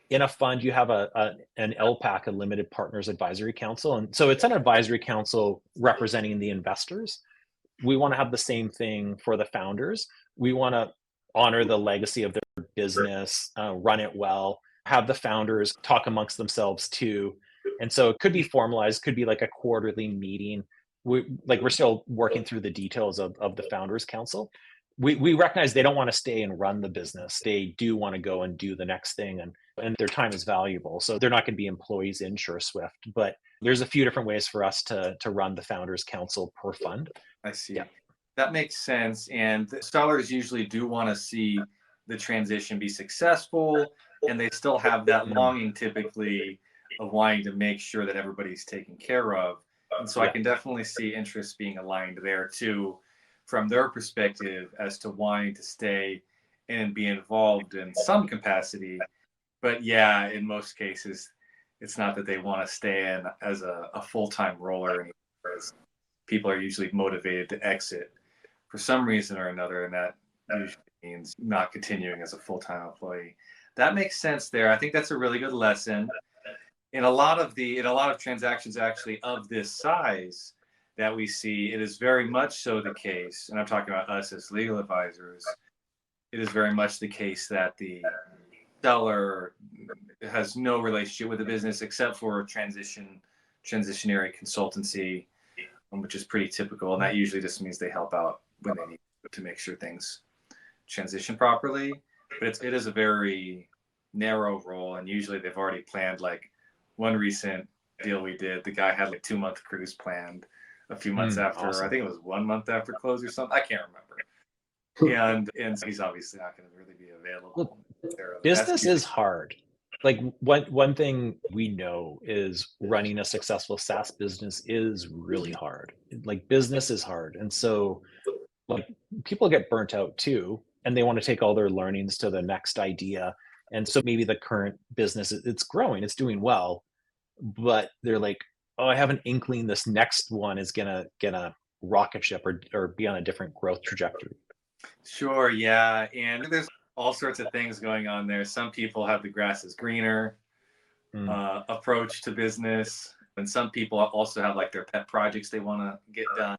[SPEAKER 3] in a fund, you have an LPAC, a limited partners advisory council. And so it's an advisory council representing the investors. We want to have the same thing for the founders. We want to honor the legacy of their business, run it well, have the founders talk amongst themselves too. And so it could be formalized, could be like a quarterly meeting. We're still working through the details of the founders council. We recognize they don't want to stay and run the business. They do want to go and do the next thing, and their time is valuable. So they're not going to be employees in Sureswift, but there's a few different ways for us to run the founders council per fund.
[SPEAKER 2] I see.
[SPEAKER 3] Yeah.
[SPEAKER 2] That makes sense. And the sellers usually do want to see the transition be successful, and they still have that longing typically of wanting to make sure that everybody's taken care of. And so I can definitely see interests being aligned there too, from their perspective, as to wanting to stay and be involved in some capacity. But yeah, in most cases, it's not that they want to stay in as a full-time roller anymore. People are usually motivated to exit for some reason or another, and that usually means not continuing as a full-time employee. That makes sense there. I think that's a really good lesson. In a lot of transactions actually of this size that we see, it is very much so the case, and I'm talking about us as legal advisors, it is very much the case that the seller has no relationship with the business except for transitionary consultancy, which is pretty typical. And that usually just means they help out when they need to make sure things transition properly. But it is a very narrow role, and usually they've already planned. Like one recent deal we did, the guy had like 2-month cruise planned a few months after, awesome. I think it was 1 month after close or something. I can't remember. And so he's obviously not going to really be available.
[SPEAKER 3] Business is hard. Like one thing we know is running a successful SaaS business is really hard. Like business is hard. And so like people get burnt out too, and they want to take all their learnings to the next idea. And so maybe the current business, it's growing, it's doing well, but they're like, oh, I have an inkling this next one is gonna rocket ship or be on a different growth trajectory.
[SPEAKER 2] Sure, yeah. And there's all sorts of things going on there. Some people have the grass is greener approach to business. And some people also have like their pet projects they want to get done.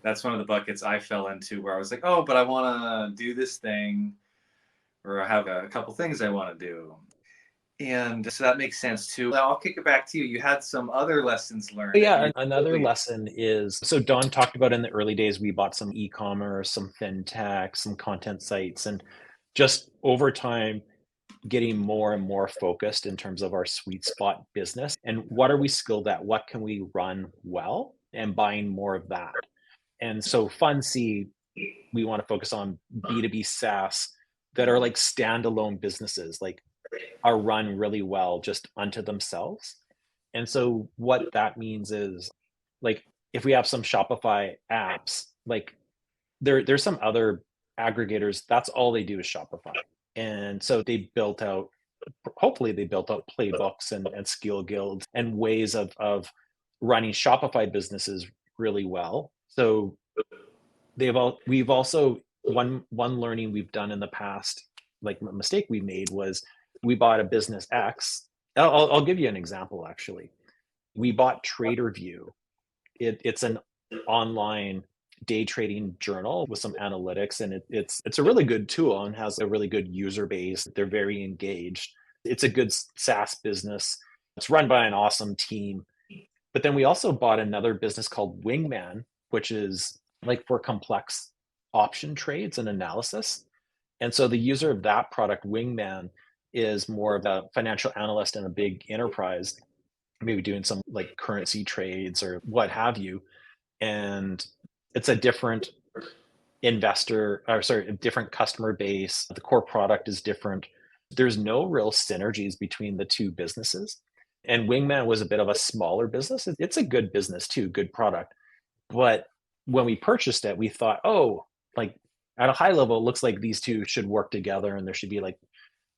[SPEAKER 2] That's one of the buckets I fell into, where I was like, oh, but I want to do this thing, or I have a couple things I want to do. And so that makes sense too. Now I'll kick it back to you. You had some other lessons learned.
[SPEAKER 3] Yeah, another lesson is, so Don talked about in the early days, we bought some e-commerce, some fintech, some content sites, and just over time, getting more and more focused in terms of our sweet spot business. And what are we skilled at? What can we run well? And buying more of that. And so Fund C we want to focus on B2B SaaS that are like standalone businesses, like are run really well just unto themselves. And so what that means is, like, if we have some Shopify apps, like there's some other aggregators, that's all they do is Shopify. And so hopefully they built out playbooks and skill guilds and ways of running Shopify businesses really well. So we've also, one learning we've done in the past, like a mistake we made was we bought a business X. I'll give you an example, actually. We bought TraderView. It's an online day trading journal with some analytics, and it's a really good tool and has a really good user base. They're very engaged. It's a good SaaS business. It's run by an awesome team. But then we also bought another business called Wingman, which is like for complex option trades and analysis. And so the user of that product, Wingman, is more of a financial analyst in a big enterprise, maybe doing some like currency trades or what have you. And it's a different a different customer base. The core product is different. There's no real synergies between the two businesses. And Wingman was a bit of a smaller business. It's a good business too, good product. But when we purchased it, we thought, oh, like at a high level, it looks like these two should work together and there should be like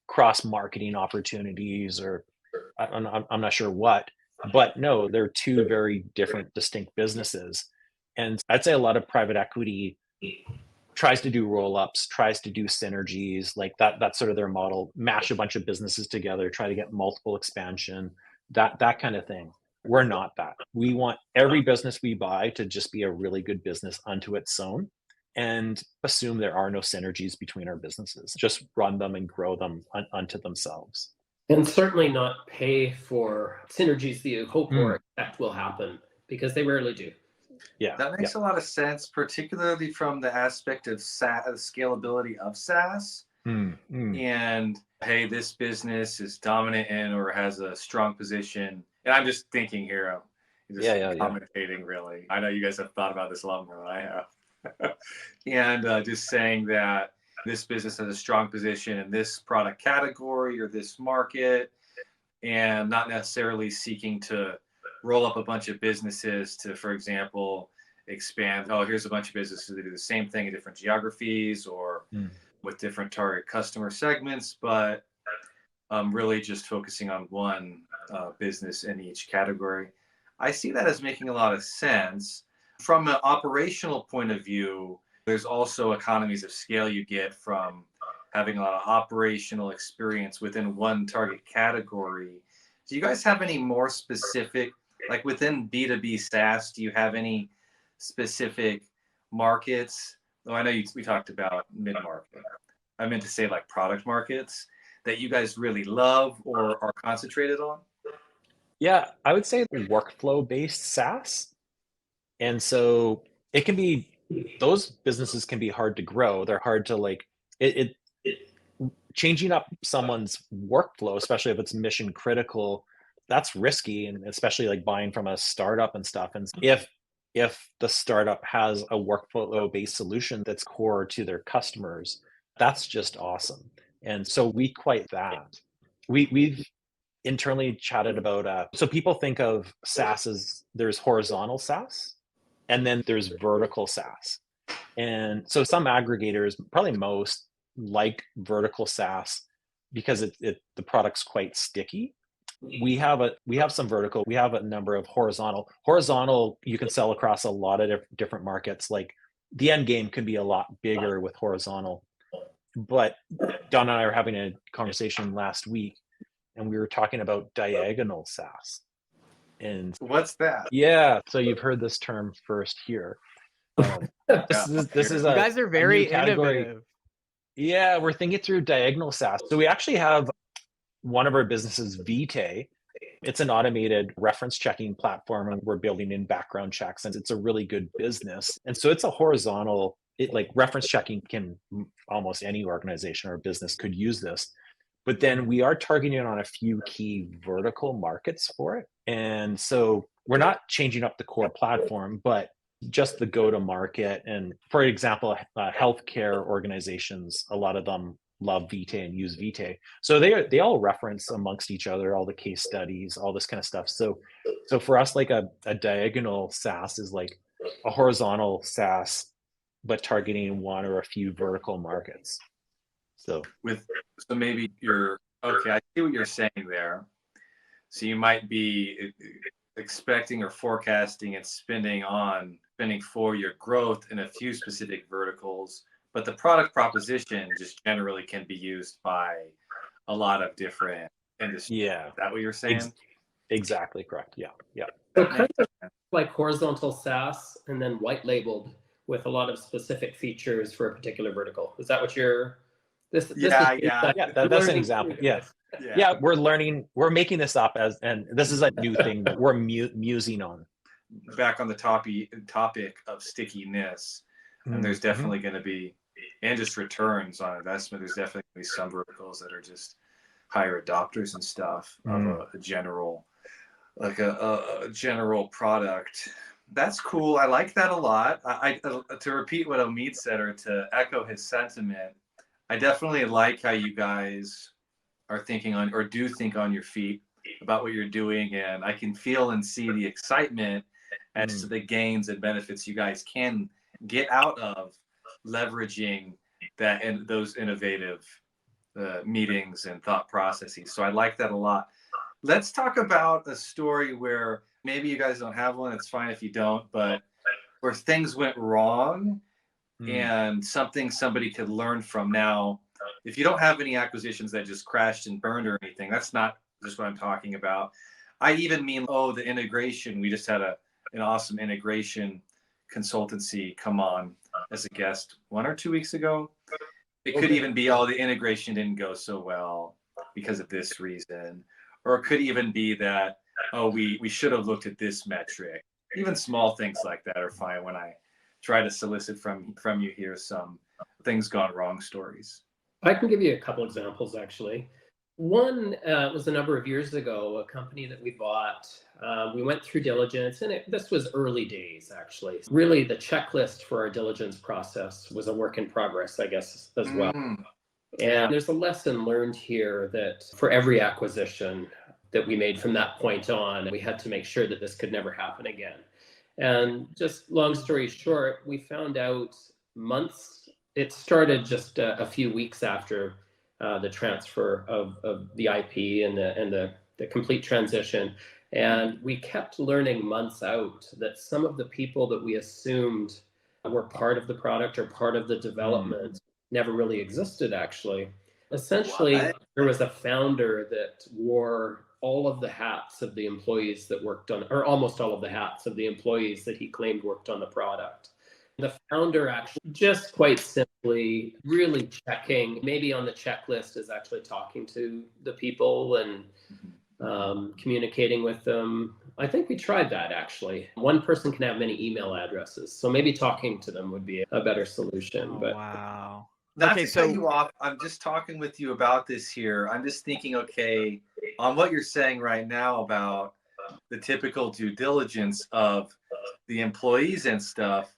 [SPEAKER 3] cross-marketing opportunities, or I'm not sure what. But no, they're two very different, distinct businesses. And I'd say a lot of private equity tries to do roll-ups, tries to do synergies, like that's sort of their model, mash a bunch of businesses together, try to get multiple expansion, that kind of thing. We're not that. We want every business we buy to just be a really good business unto its own, and assume there are no synergies between our businesses. Just run them and grow them unto themselves.
[SPEAKER 4] And certainly not pay for synergies that you hope or expect will happen, because they rarely do.
[SPEAKER 3] Yeah,
[SPEAKER 2] that makes a lot of sense, particularly from the aspect of scalability of SaaS. And hey, this business is dominant in or has a strong position. And I'm just thinking here, just commentating really. I know you guys have thought about this a lot more than I have. And just saying that this business has a strong position in this product category or this market, and not necessarily seeking to roll up a bunch of businesses to, for example, expand. Oh, here's a bunch of businesses that do the same thing in different geographies or with different target customer segments, but really just focusing on one business in each category. I see that as making a lot of sense. From an operational point of view, there's also economies of scale you get from having a lot of operational experience within one target category. Do you guys have any more specific, like within B2B SaaS, do you have any specific markets? Oh, I know we talked about mid-market. I meant to say like product markets that you guys really love or are concentrated on?
[SPEAKER 3] Yeah, I would say workflow-based SaaS. And so it can be, those businesses can be hard to grow. They're hard to changing up someone's workflow, especially if it's mission critical, that's risky, and especially like buying from a startup and stuff. And if the startup has a workflow-based solution that's core to their customers, that's just awesome. And so we quite that. We've internally chatted about, so people think of SaaS as there's horizontal SaaS and then there's vertical SaaS. And so some aggregators, probably most, like vertical SaaS because the product's quite sticky. We have some vertical. We have a number of horizontal. Horizontal, you can sell across a lot of different markets. Like the end game can be a lot bigger with horizontal. But Don and I were having a conversation last week, and we were talking about diagonal SaaS. And
[SPEAKER 2] what's that?
[SPEAKER 3] Yeah, so you've heard this term first here. This is
[SPEAKER 1] you guys are very innovative.
[SPEAKER 3] Yeah, we're thinking through diagonal SaaS. So we actually have one of our businesses, Vitae. It's an automated reference checking platform, and we're building in background checks, and it's a really good business. And so it's a horizontal, like reference checking can, almost any organization or business could use this. But then we are targeting on a few key vertical markets for it. And so we're not changing up the core platform, but just the go-to-market. And for example, healthcare organizations, a lot of them love Vitae and use Vitae. So they all reference amongst each other, all the case studies, all this kind of stuff. So for us, like a diagonal SaaS is like a horizontal SaaS, but targeting one or a few vertical markets. So
[SPEAKER 2] maybe okay, I see what you're saying there. So you might be expecting or forecasting and spending for your growth in a few specific verticals, but the product proposition just generally can be used by a lot of different industries.
[SPEAKER 3] Yeah.
[SPEAKER 2] Is that what you're saying?
[SPEAKER 3] Exactly correct. Yeah.
[SPEAKER 4] So kind of like horizontal SaaS and then white labeled with a lot of specific features for a particular vertical. Is that what you're?
[SPEAKER 3] That's an example. Yeah. We're making this up and this is a new thing that we're musing on.
[SPEAKER 2] Back on the topic of stickiness, and there's definitely going to be, and just returns on investment, there's definitely going to be some verticals that are just higher adopters and stuff of a general, like a general product. That's cool. I like that a lot. I to repeat what Omeed said, or to echo his sentiment, I definitely like how you guys are thinking on, or do think on your feet about what you're doing, and I can feel and see the excitement as to the gains and benefits you guys can get out of leveraging that and those innovative meetings and thought processes. So I like that a lot. Let's talk about a story where maybe you guys don't have one. It's fine if you don't, but where things went wrong and something somebody could learn from. Now, if you don't have any acquisitions that just crashed and burned or anything, that's not just what I'm talking about. I even mean, the integration. We just had an awesome integration consultancy come on as a guest 1 or 2 weeks ago. It could even be, the integration didn't go so well because of this reason. Or it could even be that, we should have looked at this metric. Even small things like that are fine when I try to solicit from you here some things gone wrong stories.
[SPEAKER 4] I can give you a couple examples, actually. One was a number of years ago, a company that we bought. We went through diligence, and this was early days, actually. Really, the checklist for our diligence process was a work in progress, I guess, as well. And there's a lesson learned here that for every acquisition that we made from that point on, we had to make sure that this could never happen again. And just long story short, we found out it started just a few weeks after the transfer of the IP and the complete transition. And we kept learning months out that some of the people that we assumed were part of the product or part of the development never really existed, actually. Essentially, there was a founder that wore all of the hats of the employees that worked on, or almost all of the hats of the employees that he claimed worked on the product. The founder actually just quite simply really checking, maybe on the checklist, is actually talking to the people and communicating with them. I think we tried that, actually. One person can have many email addresses, so maybe talking to them would be a better solution.
[SPEAKER 1] Wow.
[SPEAKER 2] Not to cut you off, I'm just talking with you about this here. I'm just thinking, okay, on what you're saying right now about the typical due diligence of the employees and stuff.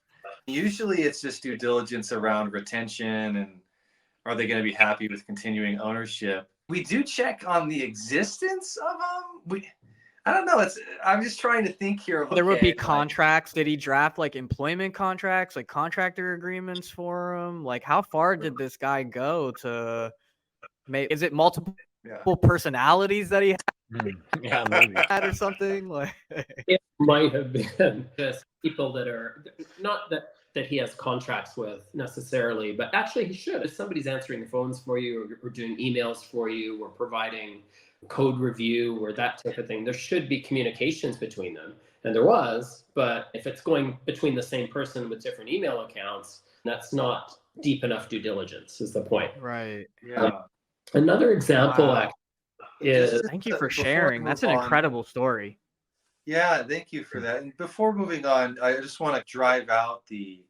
[SPEAKER 2] Usually it's just due diligence around retention and are they going to be happy with continuing ownership. We do check on the existence of them. I don't know. I'm just trying to think here.
[SPEAKER 1] There would be contracts. Did he draft like employment contracts, like contractor agreements for him? Like, how far did this guy go to make? Is it multiple personalities that he had?
[SPEAKER 3] Maybe.
[SPEAKER 1] Or something? Like,
[SPEAKER 4] it might have been just people that are not that he has contracts with necessarily, but actually he should. If somebody's answering the phones for you or doing emails for you or providing code review or that type of thing, there should be communications between them. And there was, but if it's going between the same person with different email accounts, that's not deep enough due diligence, is the point.
[SPEAKER 1] right.
[SPEAKER 2] Yeah.
[SPEAKER 4] Another example is...
[SPEAKER 1] Thank you for sharing. That's an incredible story.
[SPEAKER 2] Yeah, thank you for that. And before moving on, I just want to drive out the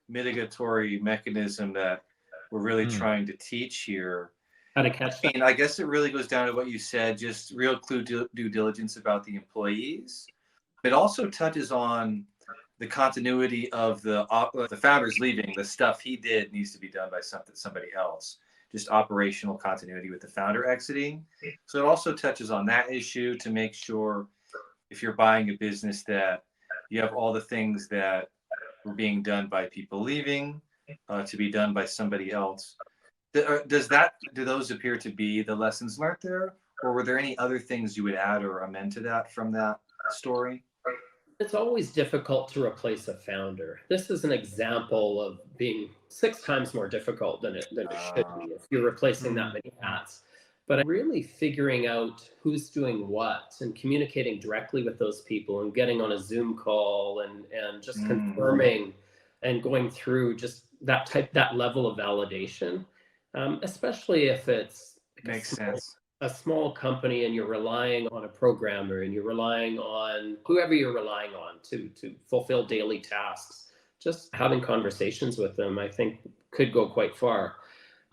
[SPEAKER 2] mitigatory mechanism that we're really trying to teach here.
[SPEAKER 4] How to catch that.
[SPEAKER 2] I guess it really goes down to what you said, just real due diligence about the employees. It also touches on the continuity of the founder's leaving, the stuff he did needs to be done by somebody else. Just operational continuity with the founder exiting. So it also touches on that issue to make sure if you're buying a business that you have all the things that were being done by people leaving to be done by somebody else. Do those appear to be the lessons learned there? Or were there any other things you would add or amend to that from that story?
[SPEAKER 4] It's always difficult to replace a founder. This is an example of being 6 times more difficult than it should be if you're replacing that many hats. But really figuring out who's doing what and communicating directly with those people and getting on a Zoom call and just confirming and going through just that level of validation, especially if it's
[SPEAKER 2] Makes sense.
[SPEAKER 4] A small company and you're relying on a programmer and you're relying on whoever you're relying on to fulfill daily tasks. Just having conversations with them, I think, could go quite far.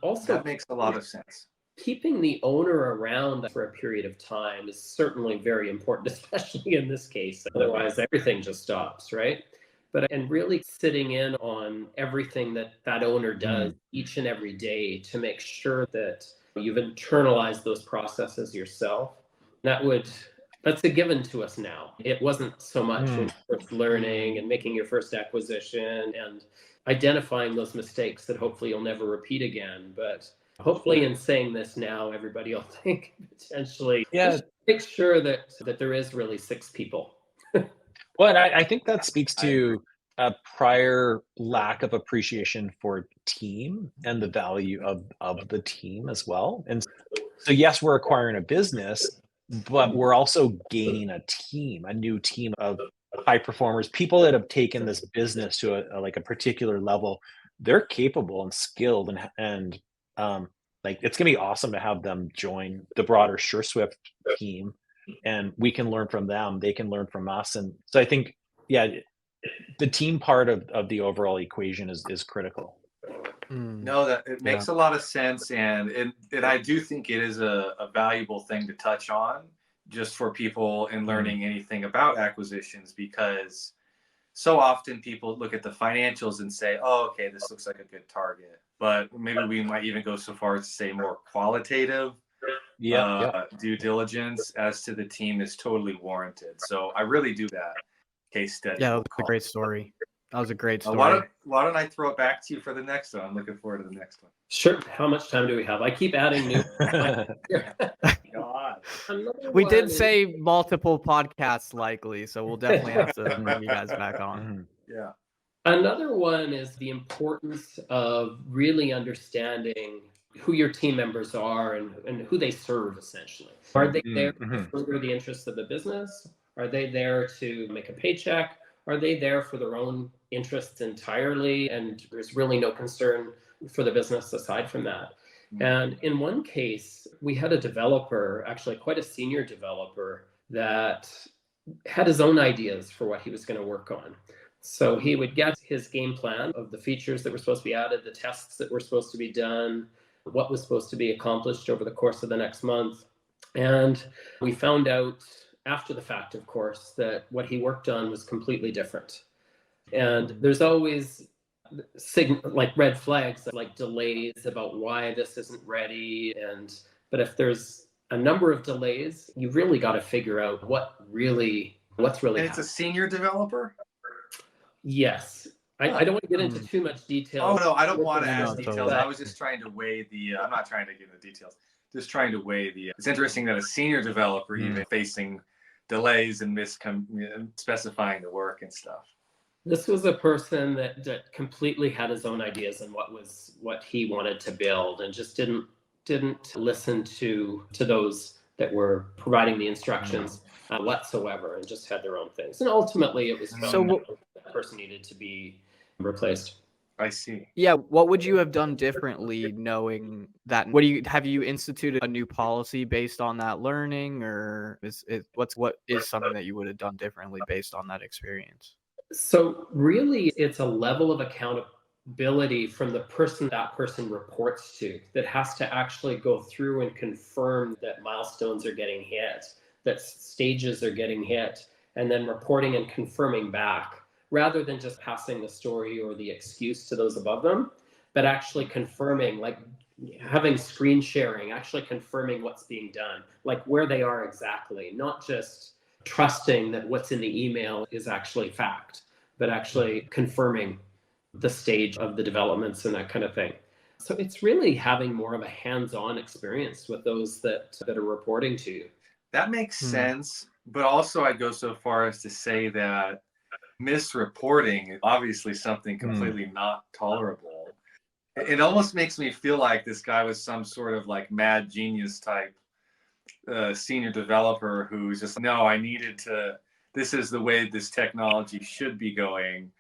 [SPEAKER 4] Also,
[SPEAKER 2] that makes a lot of sense.
[SPEAKER 4] Keeping the owner around for a period of time is certainly very important, especially in this case. Otherwise, everything just stops, right? And really sitting in on everything that owner does each and every day to make sure that you've internalized those processes yourself. That's a given to us now. It wasn't so much when you're first learning and making your first acquisition and identifying those mistakes that hopefully you'll never repeat again. But hopefully in saying this now, everybody will think potentially, make sure that there is really 6 people.
[SPEAKER 3] Well, and I think that speaks to a prior lack of appreciation for team and the value of the team as well. And so, yes, we're acquiring a business, but we're also gaining a new team of high performers, people that have taken this business to a particular level. They're capable and skilled, and it's gonna be awesome to have them join the broader Sureswift team, and we can learn from them. They can learn from us, and so I think, the team part of the overall equation is critical.
[SPEAKER 2] No, that it makes a lot of sense, and I do think it is a valuable thing to touch on just for people in learning anything about acquisitions, because so often people look at the financials and say, oh, okay, this looks like a good target, but maybe we might even go so far as to say more qualitative due diligence as to the team is totally warranted. So I really do that case study.
[SPEAKER 1] Yeah, that was a great story. That was a great story.
[SPEAKER 2] Why don't I throw it back to you for the next one? I'm looking forward to the next one.
[SPEAKER 4] Sure. How much time do we have? I keep adding new.
[SPEAKER 2] God.
[SPEAKER 1] We did say multiple podcasts likely, so we'll definitely have to bring you guys back on.
[SPEAKER 2] Yeah.
[SPEAKER 4] Another one is the importance of really understanding who your team members are and who they serve, essentially. Are they there to further the interests of the business? Are they there to make a paycheck? Are they there for their own interests entirely? And there's really no concern for the business aside from that. And in one case, we had a developer, actually quite a senior developer, that had his own ideas for what he was going to work on. So he would get his game plan of the features that were supposed to be added, the tests that were supposed to be done, what was supposed to be accomplished over the course of the next month. And we found out after the fact, of course, that what he worked on was completely different. And there's always red flags, like delays about why this isn't ready. But if there's a number of delays, you really got to figure out what's really
[SPEAKER 2] And it's
[SPEAKER 4] happening.
[SPEAKER 2] a senior developer?
[SPEAKER 4] Yes. I don't want to get into too much detail.
[SPEAKER 2] Oh, no, I don't want to ask
[SPEAKER 1] No,
[SPEAKER 2] details.
[SPEAKER 1] totally.
[SPEAKER 2] I was just trying to weigh I'm not trying to give the details. Just trying to weigh it's interesting that a senior developer even facing delays and specifying the work and stuff.
[SPEAKER 4] This was a person that completely had his own ideas on what he wanted to build and just didn't listen to those that were providing the instructions whatsoever, and just had their own things. And ultimately, it was found that that person needed to be replaced.
[SPEAKER 2] I see.
[SPEAKER 1] Yeah, what would you have done differently knowing that? Have you instituted a new policy based on that learning, or what is something that you would have done differently based on that experience?
[SPEAKER 4] So really, it's a level of accountability from the person that person reports to that has to actually go through and confirm that milestones are getting hit, that stages are getting hit, and then reporting and confirming back rather than just passing the story or the excuse to those above them, but actually confirming, like having screen sharing, actually confirming what's being done, like where they are exactly, not just trusting that what's in the email is actually fact, but actually confirming the stage of the developments and that kind of thing. So it's really having more of a hands-on experience with those that are reporting to you.
[SPEAKER 2] That makes sense. But also I'd go so far as to say that misreporting is obviously something completely not tolerable. It almost makes me feel like this guy was some sort of like mad genius type senior developer who's just, no, I needed to, this is the way this technology should be going.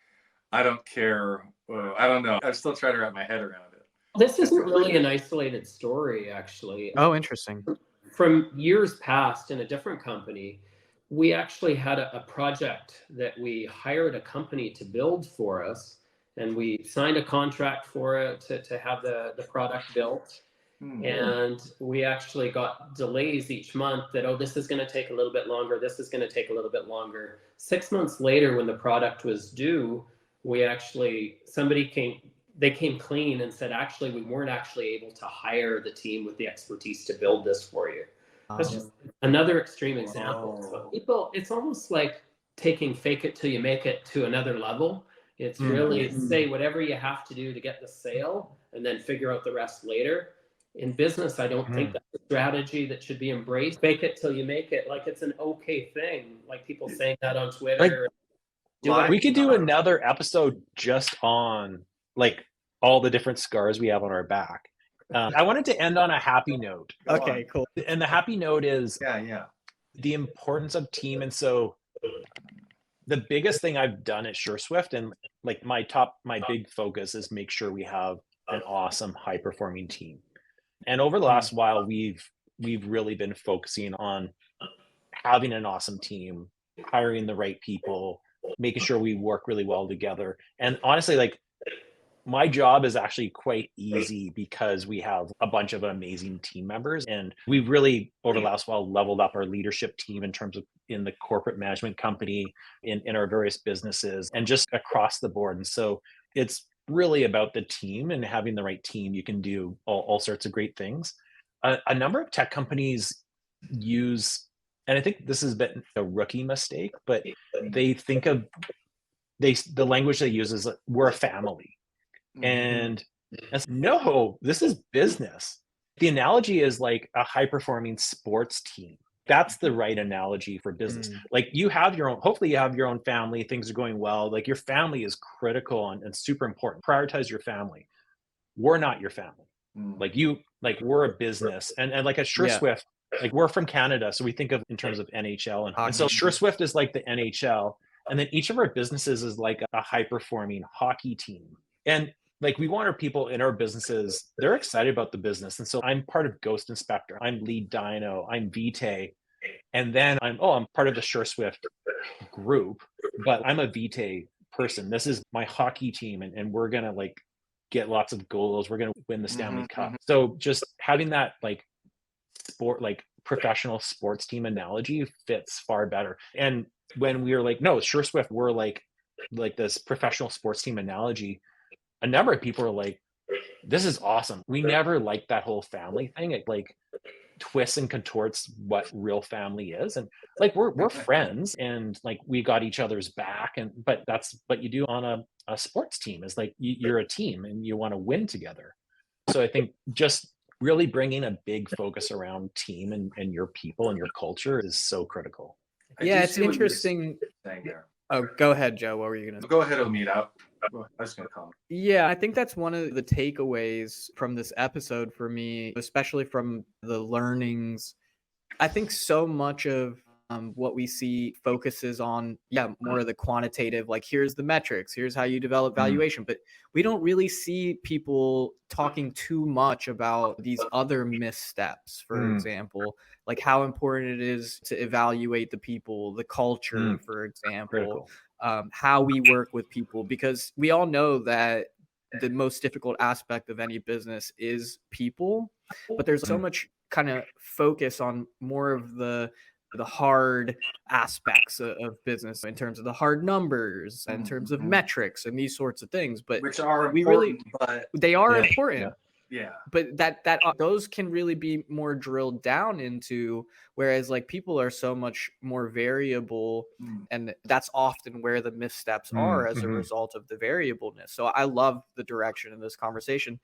[SPEAKER 2] I don't care. I don't know. I'm still trying to wrap my head around it.
[SPEAKER 4] This isn't really an isolated story, actually.
[SPEAKER 1] Oh, interesting.
[SPEAKER 4] From years past in a different company, we actually had a project that we hired a company to build for us, and we signed a contract for it to have the product built. And we actually got delays each month that, oh, this is going to take a little bit longer. This is going to take a little bit longer. 6 months later, when the product was due, they came clean and said, actually, we weren't actually able to hire the team with the expertise to build this for you. That's just another extreme example. So people, it's almost like taking fake it till you make it to another level. It's really say whatever you have to do to get the sale and then figure out the rest later. In business, I don't think that's a strategy that should be embraced. Fake it till you make it, like it's an okay thing. Like people saying that on Twitter.
[SPEAKER 3] We could do another episode just on like all the different scars we have on our back. I wanted to end on a happy note.
[SPEAKER 1] Okay, cool.
[SPEAKER 3] And the happy note is
[SPEAKER 2] Yeah.
[SPEAKER 3] the importance of team. And so the biggest thing I've done at Sureswift, and like my big focus is make sure we have an awesome, high performing team. And over the last while, we've really been focusing on having an awesome team, hiring the right people, making sure we work really well together. And honestly, like my job is actually quite easy because we have a bunch of amazing team members. And we've really, over the last while, leveled up our leadership team in terms of in the corporate management company, in our various businesses, and just across the board. And so it's really about the team, and having the right team, you can do all sorts of great things. A number of tech companies use, and I think this has been a rookie mistake, but they think of the language they use is we're a family. And no, this is business. The analogy is like a high performing sports team. That's the right analogy for business. Like you have your own, hopefully you have your own family, things are going well. Like your family is critical and super important. Prioritize your family. We're not your family. We're a business. And like at Sureswift, like we're from Canada. So we think of in terms of NHL. And so Sureswift is like the NHL. And then each of our businesses is like a high performing hockey team. And like we want our people in our businesses, they're excited about the business. And so I'm part of Ghost Inspector, I'm lead Dino, I'm Vitae. And then I'm part of the Sureswift group, but I'm a Vitae person. This is my hockey team, and we're gonna like get lots of goals. We're gonna win the Stanley Cup. So just having that like sport, like professional sports team analogy fits far better. And when we were like, no, Sureswift, we're like this professional sports team analogy, a number of people are like, this is awesome. We never liked that whole family thing. It like twists and contorts what real family is. And like we're friends, and like we got each other's back, but that's what you do on a sports team, is like you're a team and you want to win together. So I think just really bringing a big focus around team and your people and your culture is so critical.
[SPEAKER 1] Yeah, it's interesting. Oh, go ahead, Joe. What were you going to say?
[SPEAKER 2] Go ahead, Omeed. I was going to comment.
[SPEAKER 1] Yeah, I think that's one of the takeaways from this episode for me, especially from the learnings. I think so much of what we see focuses on, more of the quantitative, like here's the metrics, here's how you develop valuation. But we don't really see people talking too much about these other missteps, for example, like how important it is to evaluate the people, the culture, for example, how we work with people, because we all know that the most difficult aspect of any business is people, but there's so much kind of focus on more of the the hard aspects of business in terms of the hard numbers, in terms of metrics and these sorts of things. But
[SPEAKER 2] which are
[SPEAKER 1] we
[SPEAKER 2] important,
[SPEAKER 1] really,
[SPEAKER 2] but
[SPEAKER 1] they are
[SPEAKER 3] Yeah,
[SPEAKER 1] important.
[SPEAKER 2] yeah.
[SPEAKER 1] But that those can really be more drilled down into, whereas like people are so much more variable, and that's often where the missteps are as a result of the variableness. So I love the direction of this conversation.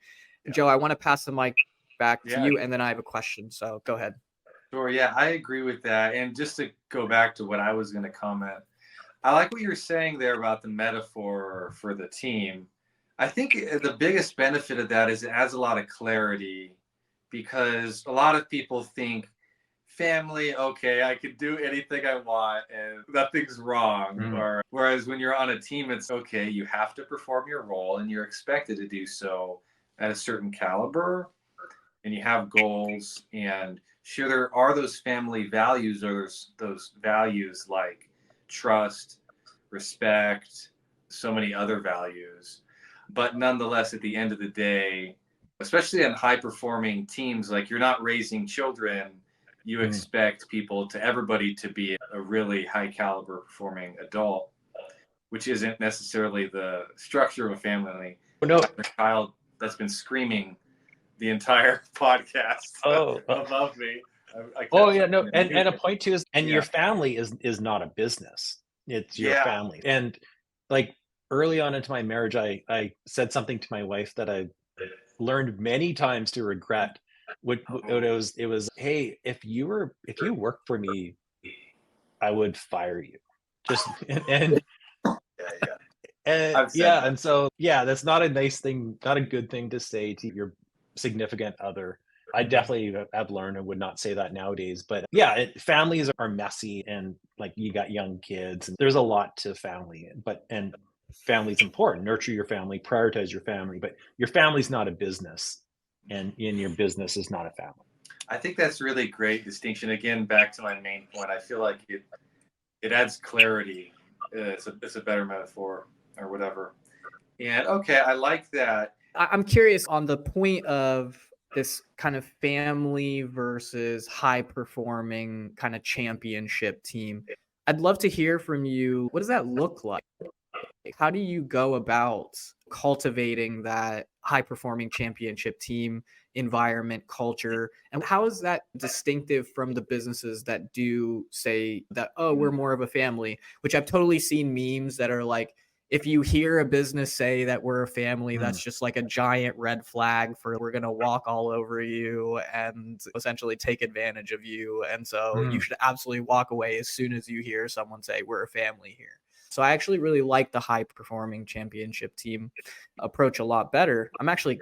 [SPEAKER 1] Joe, I want to pass the mic back to you, and then I have a question, so go ahead.
[SPEAKER 2] Sure. Yeah, I agree with that. And just to go back to what I was going to comment, I like what you were saying there about the metaphor for the team. I think the biggest benefit of that is it adds a lot of clarity, because a lot of people think family, okay, I can do anything I want and nothing's wrong. Or whereas when you're on a team, it's okay, you have to perform your role and you're expected to do so at a certain caliber, and you have goals. And sure, there are those family values, or those values like trust, respect, so many other values. But nonetheless, at the end of the day, especially in high performing teams, like you're not raising children, you expect everybody to be a really high caliber performing adult, which isn't necessarily the structure of a family.
[SPEAKER 3] No.
[SPEAKER 2] A child that's been screaming the entire podcast above me.
[SPEAKER 3] And a point too is, your family is not a business. It's your family. And like early on into my marriage, I said something to my wife that I learned many times to regret. It was, hey, if you worked for me, I would fire you. Just and and so that's not a nice thing, not a good thing to say to your significant other. I definitely have learned and would not say that nowadays. But families are messy, and like you got young kids, and there's a lot to family. And family's important. Nurture your family, prioritize your family, but your family's not a business, and your business is not a family.
[SPEAKER 2] I think that's really great distinction. Again, back to my main point, I feel like it adds clarity. It's a better metaphor or whatever. And okay, I like that.
[SPEAKER 1] I'm curious on the point of this kind of family versus high performing kind of championship team. I'd love to hear from you. What does that look like? How do you go about cultivating that high performing championship team environment, culture? And how is that distinctive from the businesses that do say that, oh, we're more of a family, which I've totally seen memes that are like, if you hear a business say that we're a family, that's just like a giant red flag for we're going to walk all over you and essentially take advantage of you. And so you should absolutely walk away as soon as you hear someone say we're a family here. So I actually really like the high performing championship team approach a lot better. I'm actually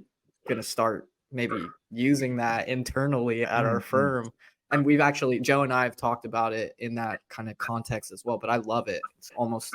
[SPEAKER 1] going to start maybe using that internally at our firm. And we've actually, Joe and I have talked about it in that kind of context as well, but I love it. It's almost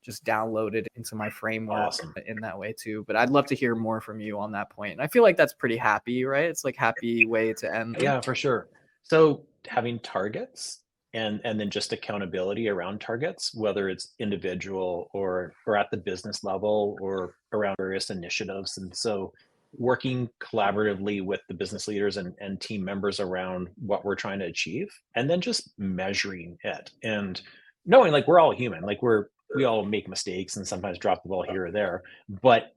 [SPEAKER 1] just downloaded into my framework in that way too. But I'd love to hear more from you on that point. And I feel like that's pretty happy, right? It's like happy way to end.
[SPEAKER 3] Yeah, for sure. So having targets and then just accountability around targets, whether it's individual or at the business level or around various initiatives. And so working collaboratively with the business leaders and team members around what we're trying to achieve, and then just measuring it and knowing like we're all human, like we all make mistakes and sometimes drop the ball here or there. But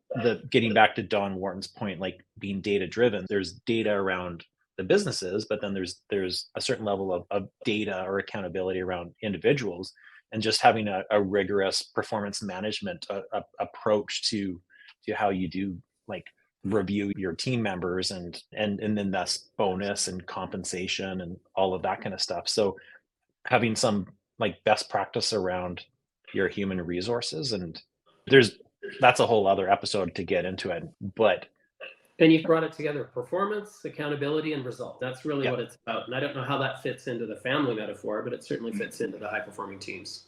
[SPEAKER 3] getting back to Don Wharton's point, like being data driven, there's data around the businesses, but then there's a certain level of data or accountability around individuals, and just having a rigorous performance management approach to how you do like review your team members and then thus bonus and compensation and all of that kind of stuff. So having some like best practice around your human resources, and that's a whole other episode to get into it. But
[SPEAKER 4] and you brought it together: performance, accountability, and result. That's really what it's about. And I don't know how that fits into the family metaphor, but it certainly fits into the high performing teams.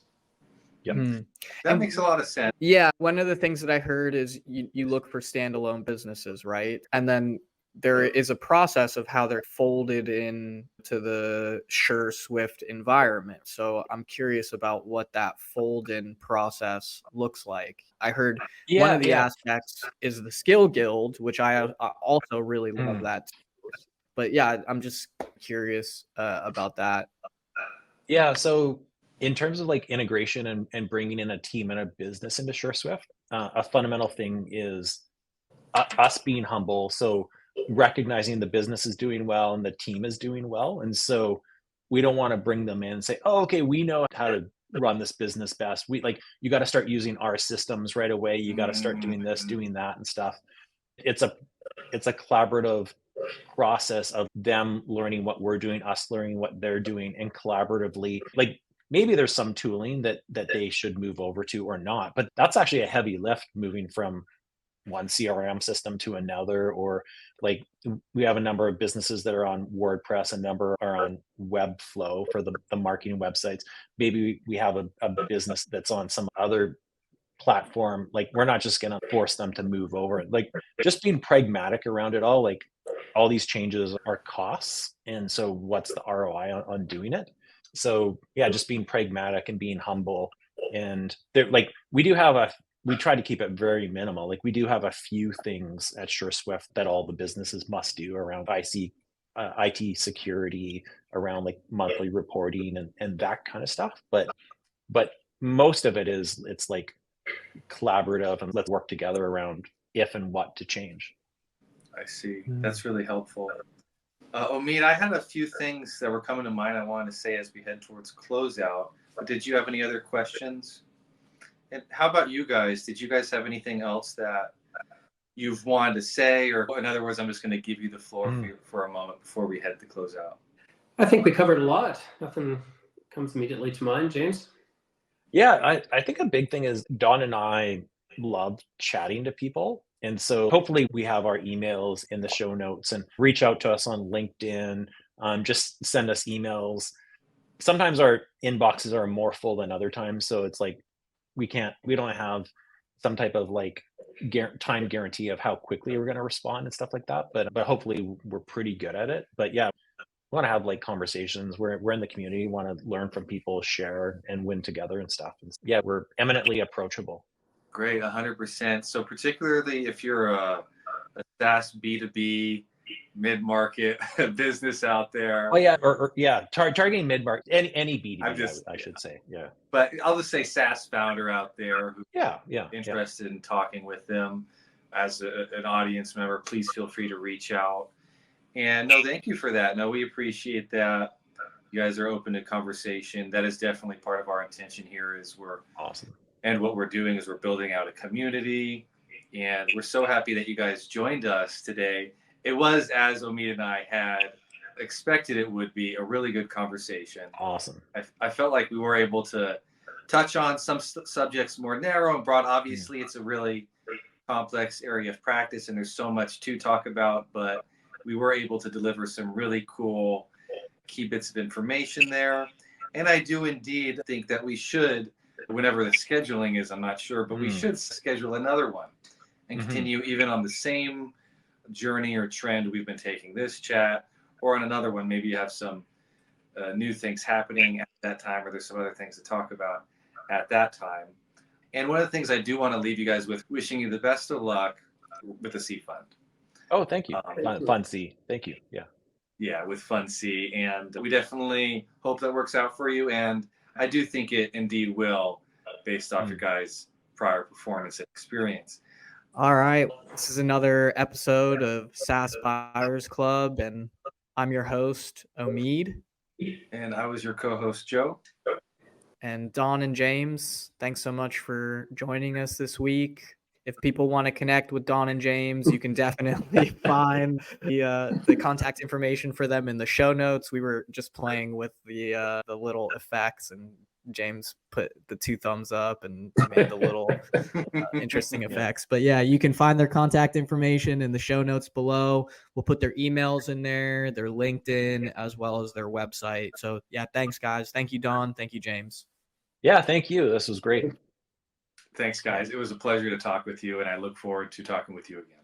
[SPEAKER 2] That makes a lot of sense.
[SPEAKER 1] Yeah, one of the things that I heard is you look for standalone businesses, right? And then there is a process of how they're folded in to the Sureswift environment. So I'm curious about what that fold-in process looks like. I heard one of the aspects is the skill guild, which I also really love that. But yeah, I'm just curious about that.
[SPEAKER 3] Yeah. So in terms of like integration and bringing in a team and a business into Sureswift, a fundamental thing is us being humble. So recognizing the business is doing well and the team is doing well. And so we don't want to bring them in and say, oh, okay, we know how to run this business best. We like, you got to start using our systems right away. You got to start doing this, doing that and stuff. It's a, it's a collaborative process of them learning what we're doing, us learning what they're doing, and collaboratively, like maybe there's some tooling that they should move over to or not, but that's actually a heavy lift moving from one CRM system to another, or like we have a number of businesses that are on WordPress, a number are on Webflow for the marketing websites. Maybe we have a business that's on some other platform. Like we're not just going to force them to move over. Like just being pragmatic around it all. Like all these changes are costs, and so what's the ROI on doing it? So yeah, just being pragmatic and being humble. And there, like we try to keep it very minimal. Like we do have a few things at Sureswift that all the businesses must do around IT security, around like monthly reporting and that kind of stuff. But most of it is, it's like collaborative and let's work together around if and what to change.
[SPEAKER 2] I see. That's really helpful. Omeed, I had a few things that were coming to mind I wanted to say as we head towards closeout. But did you have any other questions? And how about you guys? Did you guys have anything else that you've wanted to say? Or in other words, I'm just going to give you the floor for a moment before we head to closeout.
[SPEAKER 4] I think we covered a lot. Nothing comes immediately to mind. James?
[SPEAKER 3] Yeah, I think a big thing is Don and I love chatting to people. And so hopefully we have our emails in the show notes, and reach out to us on LinkedIn. Just send us emails. Sometimes our inboxes are more full than other times. So it's like, we don't have some type of like time guarantee of how quickly we're going to respond and stuff like that. But hopefully we're pretty good at it. But yeah, we want to have like conversations. We're in the community, want to learn from people, share and win together and stuff. And yeah, we're eminently approachable.
[SPEAKER 2] Great, 100%. So particularly if you're a SaaS B2B mid-market business out there.
[SPEAKER 3] Oh yeah, or yeah, targeting mid-market, any B2B, I should say. Yeah.
[SPEAKER 2] But I'll just say SaaS founder out there who's interested in talking with them as an audience member, please feel free to reach out. And no, thank you for that. No, we appreciate that. You guys are open to conversation. That is definitely part of our intention here. Is we're
[SPEAKER 3] awesome.
[SPEAKER 2] And what we're doing is we're building out a community, and we're so happy that you guys joined us today. It was, as Omeed and I had expected it would be, a really good conversation.
[SPEAKER 3] Awesome.
[SPEAKER 2] I felt like we were able to touch on some subjects more narrow and broad. Obviously, it's a really complex area of practice, and there's so much to talk about, but we were able to deliver some really cool key bits of information there. And I do indeed think that we should, whenever the scheduling is, I'm not sure, but we should schedule another one and continue even on the same journey or trend we've been taking this chat, or on another one. Maybe you have some new things happening at that time, or there's some other things to talk about at that time. And one of the things I do want to leave you guys with, wishing you the best of luck with the C Fund.
[SPEAKER 3] Oh, thank you. Fund C. Thank you. Yeah.
[SPEAKER 2] Yeah, with Fund C. And we definitely hope that works out for you. And I do think it indeed will, based off your guys' prior performance and experience.
[SPEAKER 1] All right. This is another episode of SaaS Buyers Club, and I'm your host, Omeed.
[SPEAKER 2] And I was your co-host, Joe.
[SPEAKER 1] And Don and James, thanks so much for joining us this week. If people want to connect with Don and James, you can definitely find the contact information for them in the show notes. We were just playing with the little effects, and James put the 2 thumbs up and made the little interesting effects. But yeah, you can find their contact information in the show notes below. We'll put their emails in there, their LinkedIn, as well as their website. So yeah, thanks guys. Thank you, Don. Thank you, James.
[SPEAKER 3] Yeah, thank you. This was great.
[SPEAKER 2] Thanks, guys. It was a pleasure to talk with you, and I look forward to talking with you again.